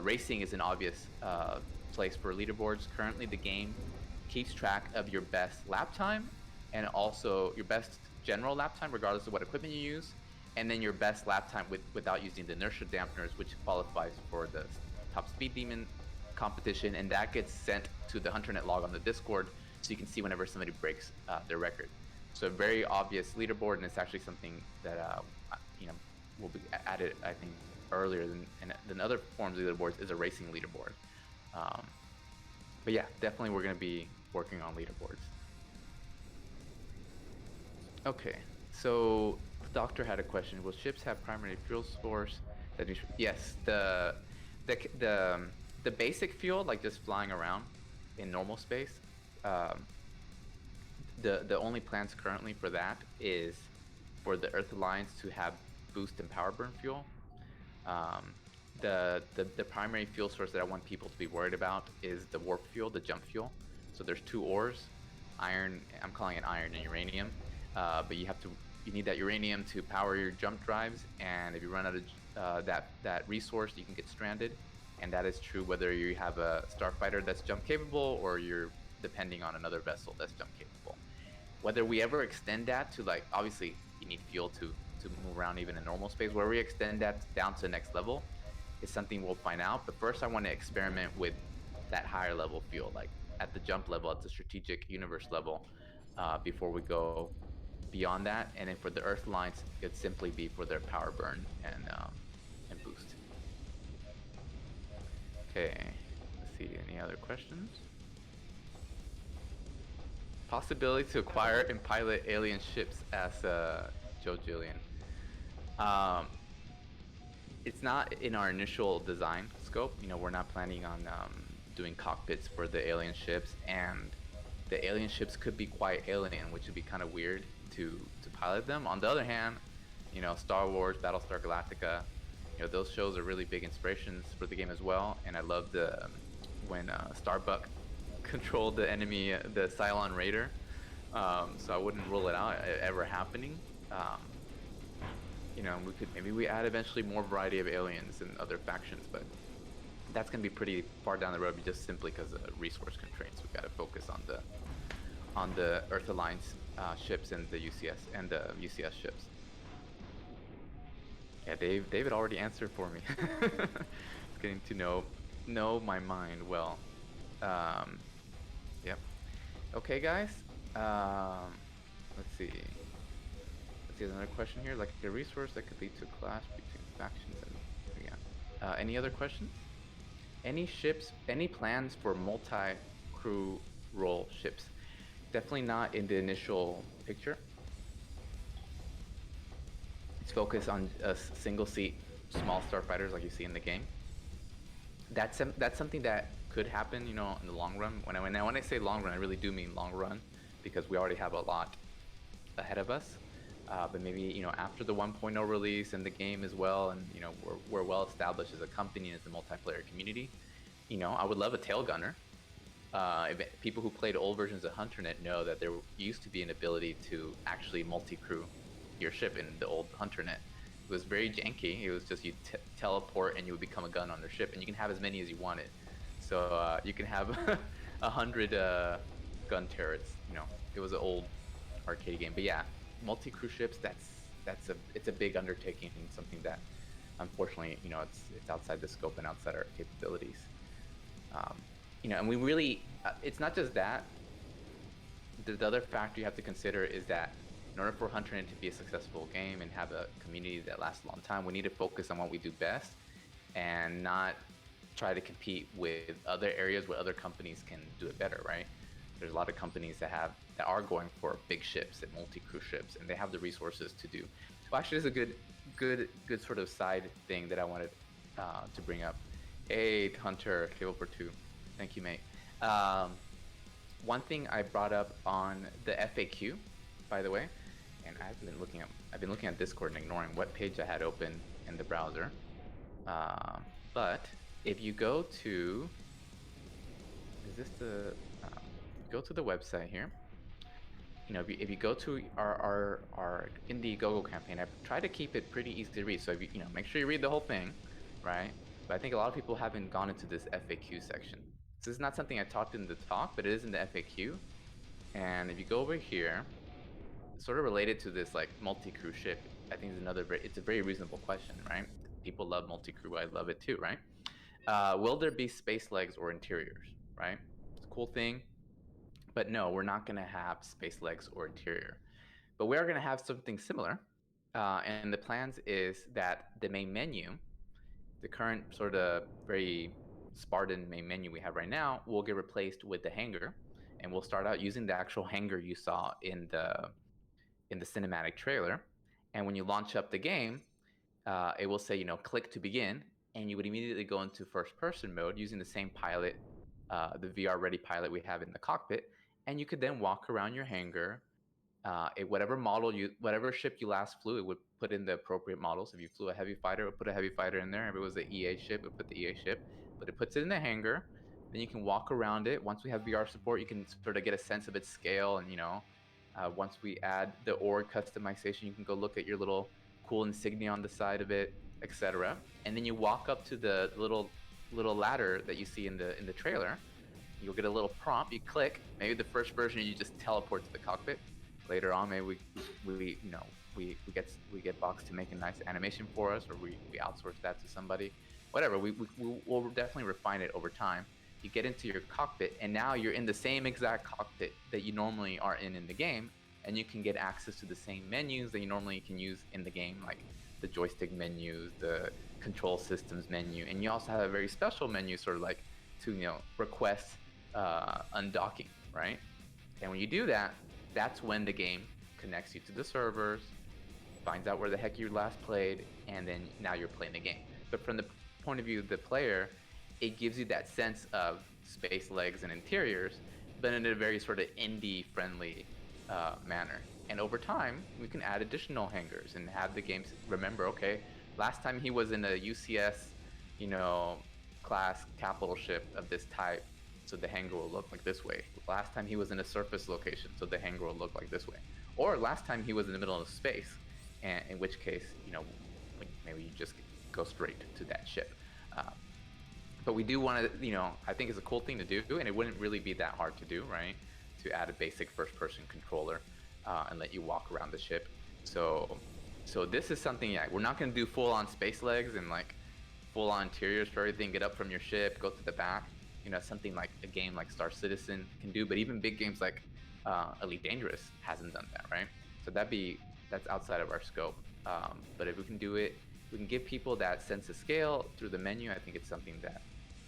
Racing is an obvious place for leaderboards. Currently, the game keeps track of your best lap time and also your best general lap time, regardless of what equipment you use, and then your best lap time without using the inertia dampeners, which qualifies for the top speed demon competition, and that gets sent to the HunterNet log on the Discord, so you can see whenever somebody breaks their record. So a very obvious leaderboard, and it's actually something that will be added, I think, earlier than other forms of leaderboards, is a racing leaderboard. But yeah, definitely we're going to be working on leaderboards. Okay, so the Doctor had a question. Will ships have primary fuel source? Yes, the basic fuel, like just flying around in normal space, the only plans currently for that is for the Earth Alliance to have boost and power burn fuel. The primary fuel source that I want people to be worried about is the warp fuel, the jump fuel. So there's 2 ores, iron, I'm calling it iron and uranium, but you need that uranium to power your jump drives, and if you run out of that resource, you can get stranded. And that is true whether you have a starfighter that's jump capable or you're depending on another vessel that's jump capable. Whether we ever extend that to, like, obviously you need fuel to move around even in normal space, where we extend that down to the next level is something we'll find out. But first I want to experiment with that higher level fuel, like at the jump level, at the strategic universe level, before we go beyond that. And then for the Earth Alliance, it'd simply be for their power burn and boost. Okay, let's see, any other questions? Possibility to acquire and pilot alien ships as Joe Jillian. It's not in our initial design scope. You know, we're not planning on doing cockpits for the alien ships, and the alien ships could be quite alien, which would be kind of weird to pilot them. On the other hand, you know, Star Wars, Battlestar Galactica, you know, those shows are really big inspirations for the game as well. And I love the when Starbuck controlled the enemy, the Cylon Raider. So I wouldn't rule it out ever happening. You know, maybe we add eventually more variety of aliens and other factions, but that's gonna be pretty far down the road, just simply because of resource constraints. We've got to focus on the Earth Alliance ships and the UCS ships. Yeah, David already answered for me. It's getting to know my mind well. Yep. Okay, guys. Let's see. There's another question here, like a resource that could lead to a clash between factions and yeah. Any other questions? Any ships, any plans for multi-crew role ships? Definitely not in the initial picture. It's focused on a single seat, small starfighters like you see in the game. That's something that could happen, you know, in the long run. When I say long run, I really do mean long run, because we already have a lot ahead of us. But maybe, you know, after the 1.0 release and the game as well, and you know, we're well established as a company, as a multiplayer community. You know, I would love a tail gunner. People who played old versions of HunterNet know that there used to be an ability to actually multi-crew your ship in the old HunterNet. It was very janky. It was just you teleport and you would become a gun on their ship, and you can have as many as you wanted. So you can have 100 gun turrets. You know, it was an old arcade game, but yeah. Multi-crew ships, it's a big undertaking, and something that unfortunately, you know, it's outside the scope and outside our capabilities. You know, and we really, it's not just that. The other factor you have to consider is that in order for HunterNet to be a successful game and have a community that lasts a long time, we need to focus on what we do best and not try to compete with other areas where other companies can do it better, right? There's a lot of companies that are going for big ships and multi-crew ships, and they have the resources to do. Well, actually, there's a good sort of side thing that I wanted to bring up. Hey, Hunter, Cable for 2. Thank you, mate. One thing I brought up on the FAQ, by the way, and I've been looking at Discord and ignoring what page I had open in the browser. But if you go to, go to the website here. You know, if you go to our Indiegogo campaign, I've tried to keep it pretty easy to read. So if you know, make sure you read the whole thing, right? But I think a lot of people haven't gone into this FAQ section. So this is not something I talked in the talk, but it is in the FAQ. And if you go over here, sort of related to this like multi-crew ship, I think it's a very reasonable question, right? People love multi-crew, I love it too, right? Will there be space legs or interiors, right? It's a cool thing. But no, we're not going to have space legs or interior. But we are going to have something similar. And the plans is that the main menu, the current sort of very Spartan main menu we have right now, will get replaced with the hangar. And we'll start out using the actual hangar you saw in the cinematic trailer. And when you launch up the game, it will say, you know, click to begin. And you would immediately go into first person mode using the same pilot, the VR ready pilot we have in the cockpit. And you could then walk around your hangar. Whatever ship you last flew, it would put in the appropriate models. If you flew a heavy fighter, it would put a heavy fighter in there. If it was an EA ship, it would put the EA ship. But it puts it in the hangar. Then you can walk around it. Once we have VR support, you can sort of get a sense of its scale. And, you know, once we add the org customization, you can go look at your little cool insignia on the side of it, etc. And then you walk up to the little ladder that you see in the trailer. You'll get a little prompt. You click. Maybe the first version you just teleport to the cockpit. Later on, maybe we get Box to make a nice animation for us, or we outsource that to somebody. Whatever. We'll definitely refine it over time. You get into your cockpit, and now you're in the same exact cockpit that you normally are in the game, and you can get access to the same menus that you normally can use in the game, like the joystick menus, the control systems menu, and you also have a very special menu, sort of like to request undocking, right? And when you do that, that's when the game connects you to the servers, finds out where the heck you last played, and then now you're playing the game. But from the point of view of the player, it gives you that sense of space legs and interiors, but in a very sort of indie-friendly manner. And over time, we can add additional hangars and have the games remember, okay, last time he was in a UCS, class capital ship of this type, so the hangar will look like this way. Last time he was in a surface location, so the hangar will look like this way. Or last time he was in the middle of space, and in which case, maybe you just go straight to that ship. But we do want to, I think it's a cool thing to do, and it wouldn't really be that hard to do, right? To add a basic first-person controller and let you walk around the ship. So this is something, we're not going to do full-on space legs and like full-on interiors for everything. Get up from your ship, go to the back. Something like a game like Star Citizen can do, but even big games like Elite Dangerous hasn't done that, right? So that's outside of our scope. But if we can do it, we can give people that sense of scale through the menu. I think it's something that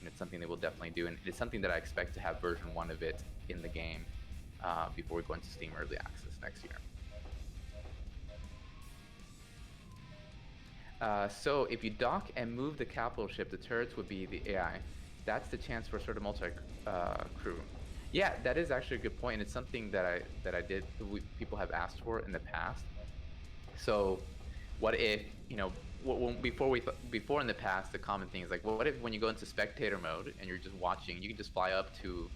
it's something they will definitely do, and it's something that I expect to have version 1 of it in the game before we go into Steam Early Access next year. So if you dock and move the capital ship, the turrets would be the AI. That's the chance for sort of multi-crew. Yeah, that is actually a good point, and it's something that I did. People have asked for in the past. So, what if before in the past, the common thing is like, well, what if when you go into spectator mode and you're just watching, you can just fly up to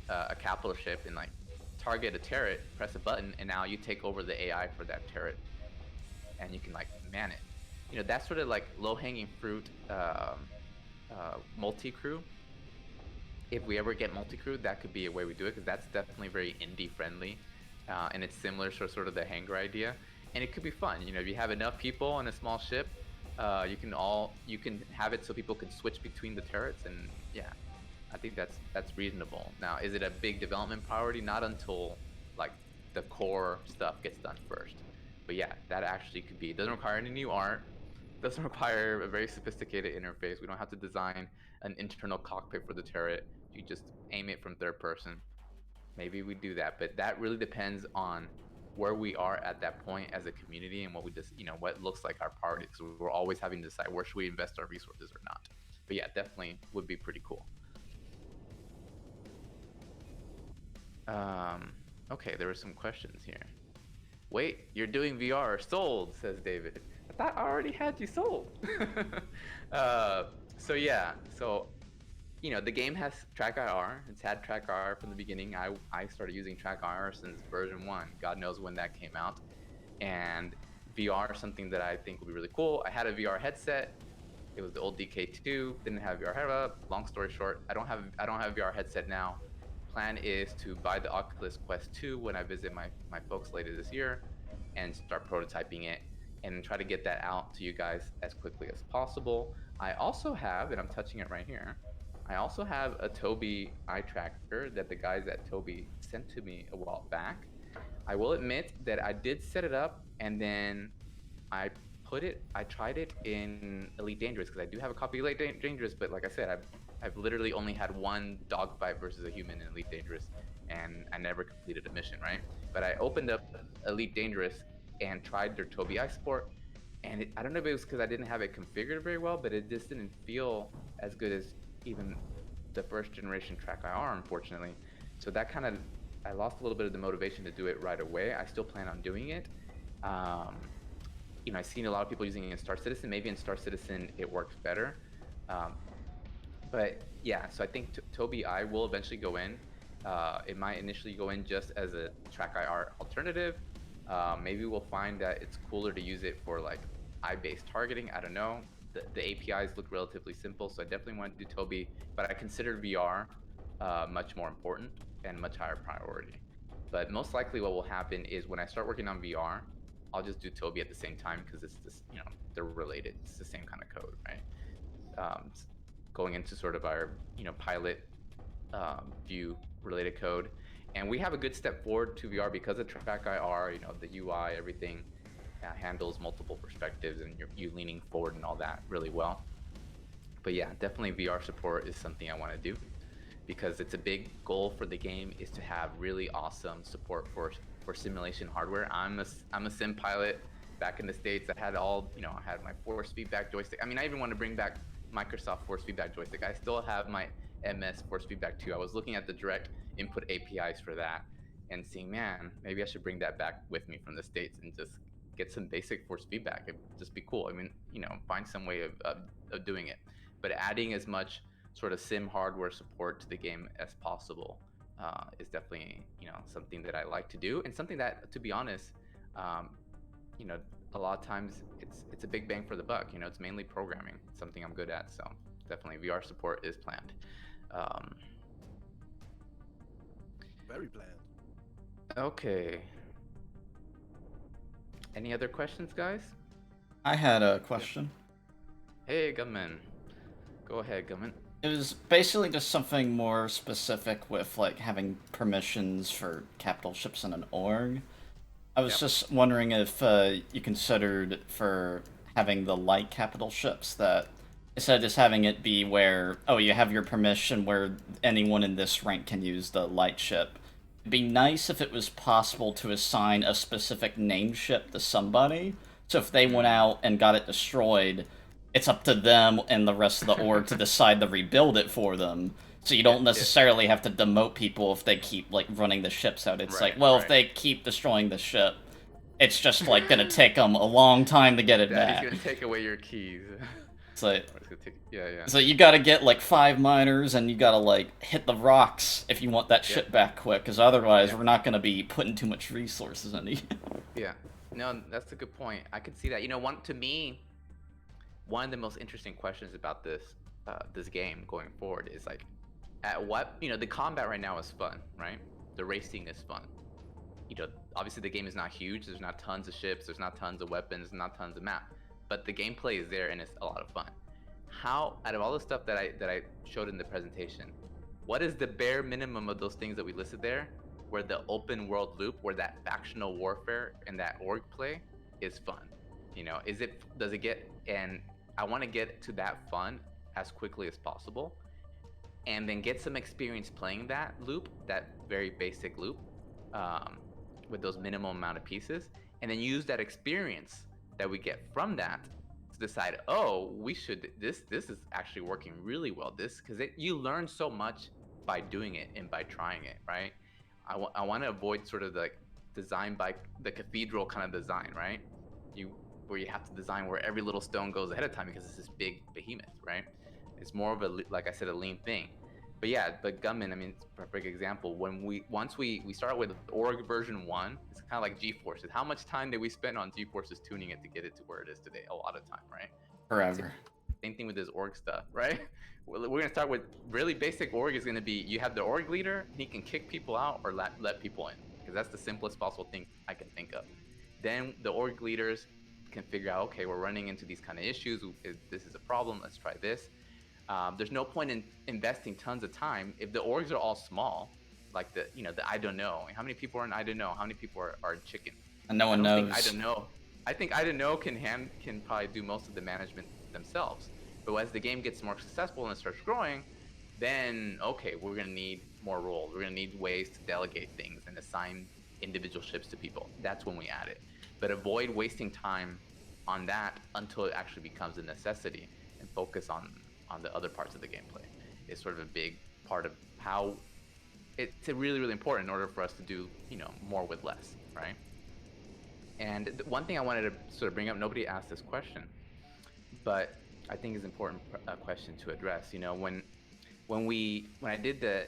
a capital ship and like target a turret, press a button, and now you take over the AI for that turret, and you can like man it. That's sort of like low-hanging fruit. Multi-crew. If we ever get multi-crew, that could be a way we do it, because that's definitely very indie friendly, and it's similar to sort of the hangar idea, and it could be fun. If you have enough people on a small ship, you can have it so people can switch between the turrets, and yeah, I think that's reasonable. Now, is it a big development priority? Not until like the core stuff gets done first. But yeah, that actually could be. It doesn't require any new art. Doesn't require a very sophisticated interface. We don't have to design an internal cockpit for the turret. You just aim it from third person. Maybe we do that, but that really depends on where we are at that point as a community and what we just, what looks like our priorities. So we're always having to decide where should we invest our resources or not. But yeah, definitely would be pretty cool. Okay, there were some questions here. Wait, you're doing VR, sold, says David. I thought I already had you sold. So yeah, the game has track IR. It's had track IR from the beginning. I started using track IR since version 1. God knows when that came out. And VR is something that I think would be really cool. I had a VR headset. It was the old DK2. Didn't have VR headset. Long story short, I don't have a VR headset now. Plan is to buy the Oculus Quest 2 when I visit my folks later this year and start prototyping it and try to get that out to you guys as quickly as possible. I also have, and I'm touching it right here, I also have a Tobii eye tracker that the guys at Tobii sent to me a while back. I will admit that I did set it up and then I tried it in Elite Dangerous because I do have a copy of Elite Dangerous, but like I said, I've literally only had one dogfight versus a human in Elite Dangerous, and I never completed a mission, right? But I opened up Elite Dangerous and tried their Tobii Eye Support, and I don't know if it was because I didn't have it configured very well, but it just didn't feel as good as even the first generation track IR, unfortunately. So that kind of, I lost a little bit of the motivation to do it right away. I still plan on doing it. I've seen a lot of people using it in Star Citizen. Maybe in Star Citizen it works better. But yeah, so I think Tobii Eye will eventually go in. It might initially go in just as a track IR alternative. Maybe we'll find that it's cooler to use it for like eye-based targeting. I don't know. The APIs look relatively simple, so I definitely want to do Tobii, but I consider VR much more important and much higher priority. But most likely what will happen is when I start working on VR, I'll just do Tobii at the same time because it's just, they're related. It's the same kind of code, right? Going into sort of our, pilot view related code. And we have a good step forward to VR because of track IR, the UI, everything handles multiple perspectives and you leaning forward and all that really well. But yeah, definitely VR support is something I want to do. because it's a big goal for the game is to have really awesome support for simulation hardware. I'm a sim pilot. Back in the States, I had I had my force feedback joystick. I mean, I even want to bring back Microsoft force feedback joystick. I still have my MS force feedback too. I was looking at the direct input APIs for that and seeing, man, maybe I should bring that back with me from the States and just get some basic force feedback. It'd just be cool. I mean, find some way of doing it. But adding as much sort of sim hardware support to the game as possible is definitely, something that I like to do, and something that, to be honest, a lot of times it's a big bang for the buck. It's mainly programming, something I'm good at. So definitely VR support is planned. Very planned. Okay. Any other questions, guys? I had a question. Hey, Gunman. Go ahead, Gunman. It was basically just something more specific with like having permissions for capital ships in an org. I was just wondering if you considered for having the light capital ships that instead of just having it be where, oh, you have your permission where anyone in this rank can use the light ship. It'd be nice if it was possible to assign a specific name ship to somebody. So if they went out and got it destroyed, it's up to them and the rest of the org to decide to rebuild it for them. So you don't necessarily have to demote people if they keep, like, running the ships out. It's if they keep destroying the ship, it's just, like, gonna take them a long time to get it back. He's gonna take away your keys. It's like, yeah. So you gotta get, like, 5 miners, and you gotta, like, hit the rocks if you want that ship back quick, because otherwise we're not gonna be putting too much resources into it. Yeah. No, that's a good point. I could see that. To me, one of the most interesting questions about this game going forward is, like, at what, the combat right now is fun, right? The racing is fun. Obviously the game is not huge. There's not tons of ships. There's not tons of weapons. Not tons of map. But the gameplay is there and it's a lot of fun. How, out of all the stuff that I showed in the presentation, what is the bare minimum of those things that we listed there, where the open world loop, where that factional warfare and that org play is fun? Does it get, and I want to get to that fun as quickly as possible, and then get some experience playing that loop, that very basic loop, with those minimum amount of pieces, and then use that experience that we get from that to decide, oh, this is actually working really well. Because you learn so much by doing it and by trying it, right? I want to avoid sort of the design by the cathedral kind of design, right? Where you have to design where every little stone goes ahead of time because it's this big behemoth, right? It's more of like I said, a lean thing. But Gunman, I mean, it's a perfect example. Once we start with org version 1, it's kind of like G-Forces. How much time did we spend on G-Forces tuning it to get it to where it is today? A lot of time, right? Forever. Same thing with this org stuff, right? We're gonna start with really basic org. Is gonna be, you have the org leader, and he can kick people out or let people in, because that's the simplest possible thing I can think of. Then the org leaders can figure out, okay, we're running into these kind of issues. This is a problem. Let's try this. There's no point in investing tons of time if the orgs are all small, like the I don't know. How many people are in I don't know? How many people are in chicken? And no one knows. I don't know. I think I don't know can probably do most of the management themselves. But as the game gets more successful and it starts growing, then okay, we're gonna need more roles. We're gonna need ways to delegate things and assign individual ships to people. That's when we add it. But avoid wasting time on that until it actually becomes a necessity, and focus on the other parts of the gameplay. It's sort of a big part of how it's really, really important in order for us to do, more with less, right? And one thing I wanted to sort of bring up, nobody asked this question, but I think is an important question to address. When I did the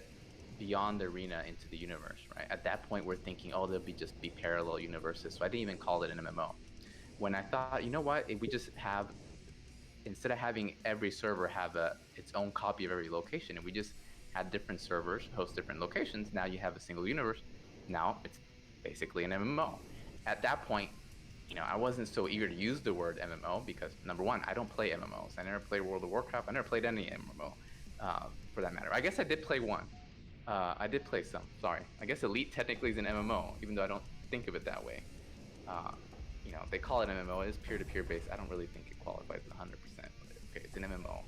Beyond the Arena into the universe, right? At that point, we're thinking, oh, there'll be parallel universes. So I didn't even call it an MMO. When I thought, you know what, if we just have, instead of having every server have its own copy of every location, and we just had different servers host different locations, now you have a single universe. Now it's basically an MMO. At that point, I wasn't so eager to use the word MMO because, number one, I don't play MMOs. I never played World of Warcraft. I never played any MMO, for that matter. I guess I did play one. I did play some. Sorry. I guess Elite technically is an MMO, even though I don't think of it that way. They call it MMO. It is peer-to-peer based. I don't really think it qualifies 100%. But okay, it's an MMO.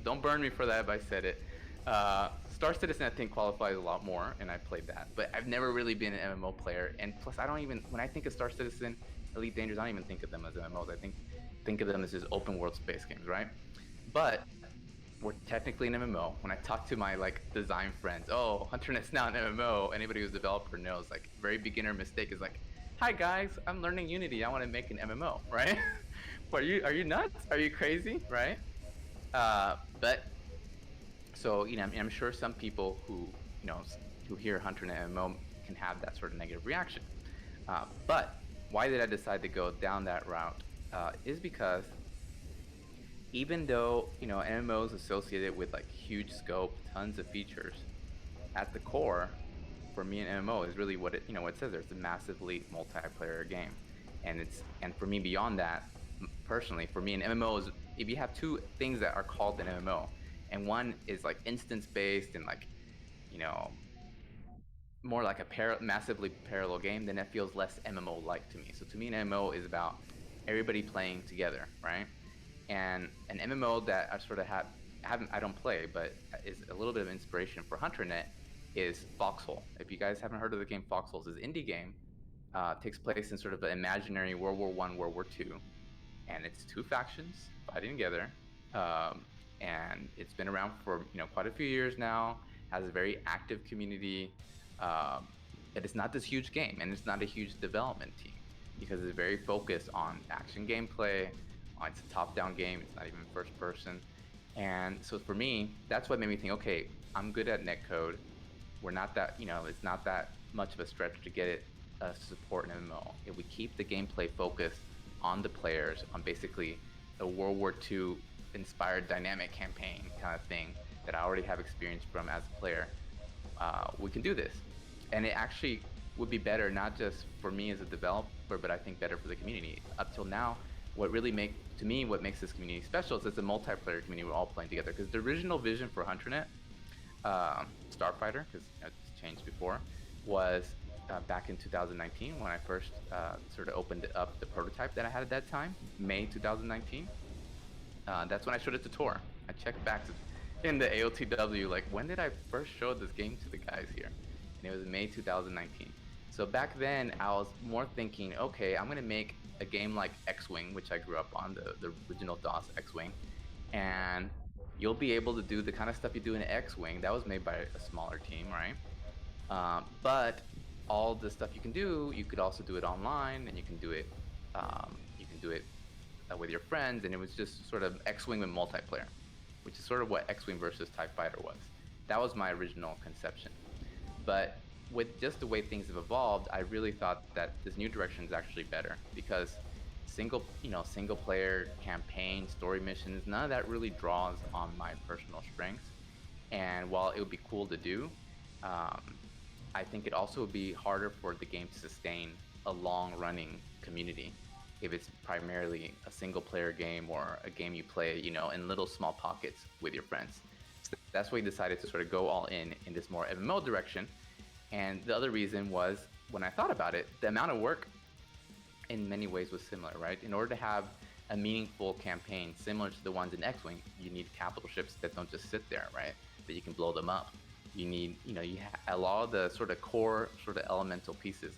Don't burn me for that if I said it. Star Citizen I think qualifies a lot more, and I played that. But I've never really been an MMO player, and plus I don't even when I think of Star Citizen, Elite Dangerous, I don't even think of them as MMOs. I think of them as just open world space games, right? But we're technically an MMO. When I talk to my like design friends, oh, HunterNet's now an MMO. Anybody who's a developer knows like very beginner mistake is like, hi guys, I'm learning Unity. I want to make an MMO, right? Are you nuts? Are you crazy, right? But so I'm sure some people who who hear HunterNet MMO can have that sort of negative reaction. But why did I decide to go down that route? Is because even though MMO is associated with like huge scope, tons of features, at the core, for me an MMO is really what it what it says there. It's a massively multiplayer game, and for me beyond that, personally, for me an MMO is if you have two things that are called an MMO, and one is like instance based and like more like a massively parallel game, then it feels less MMO like to me. So to me an MMO is about everybody playing together, right? And an MMO that I sort of I don't play, but is a little bit of inspiration for HunterNet is Foxhole. If you guys haven't heard of the game Foxhole, it's an indie game. Takes place in sort of an imaginary World War I, World War II, and it's two factions fighting together. And it's been around for quite a few years now. Has a very active community. It is not this huge game, and it's not a huge development team because it's very focused on action gameplay. It's a top-down game. It's not even first person. And so for me, that's what made me think, okay, I'm good at netcode. We're not that, it's not that much of a stretch to get it to support an MMO. If we keep the gameplay focused on the players, on basically a World War II inspired dynamic campaign kind of thing that I already have experience from as a player, we can do this. And it actually would be better, not just for me as a developer, but I think better for the community. Up till now, what makes this community special is it's a multiplayer community. We're all playing together. Because the original vision for HunterNet, Starfighter, because it's changed before, was back in 2019 when I first sort of opened up the prototype that I had at that time, May 2019. That's when I showed it to Tor. I checked back in the AOTW, like, when did I first show this game to the guys here? And it was May 2019. So back then, I was more thinking, okay, I'm going to make a game like X-Wing, which I grew up on, the original DOS X-Wing, and you'll be able to do the kind of stuff you do in X-Wing. That was made by a smaller team, right? But all the stuff you can do, you could also do it online, and you can do it with your friends, and it was just sort of X-Wing with multiplayer, which is sort of what X-Wing versus TIE Fighter was. That was my original conception. But with just the way things have evolved, I really thought that this new direction is actually better because single player campaign, story missions, none of that really draws on my personal strengths. And while it would be cool to do, I think it also would be harder for the game to sustain a long-running community if it's primarily a single-player game or a game you play, in little small pockets with your friends. So that's why we decided to sort of go all in this more MMO direction. And the other reason was, when I thought about it, the amount of work in many ways was similar, right? In order to have a meaningful campaign similar to the ones in X-Wing, you need capital ships that don't just sit there, right? That you can blow them up. You need, a lot of the sort of core, sort of elemental pieces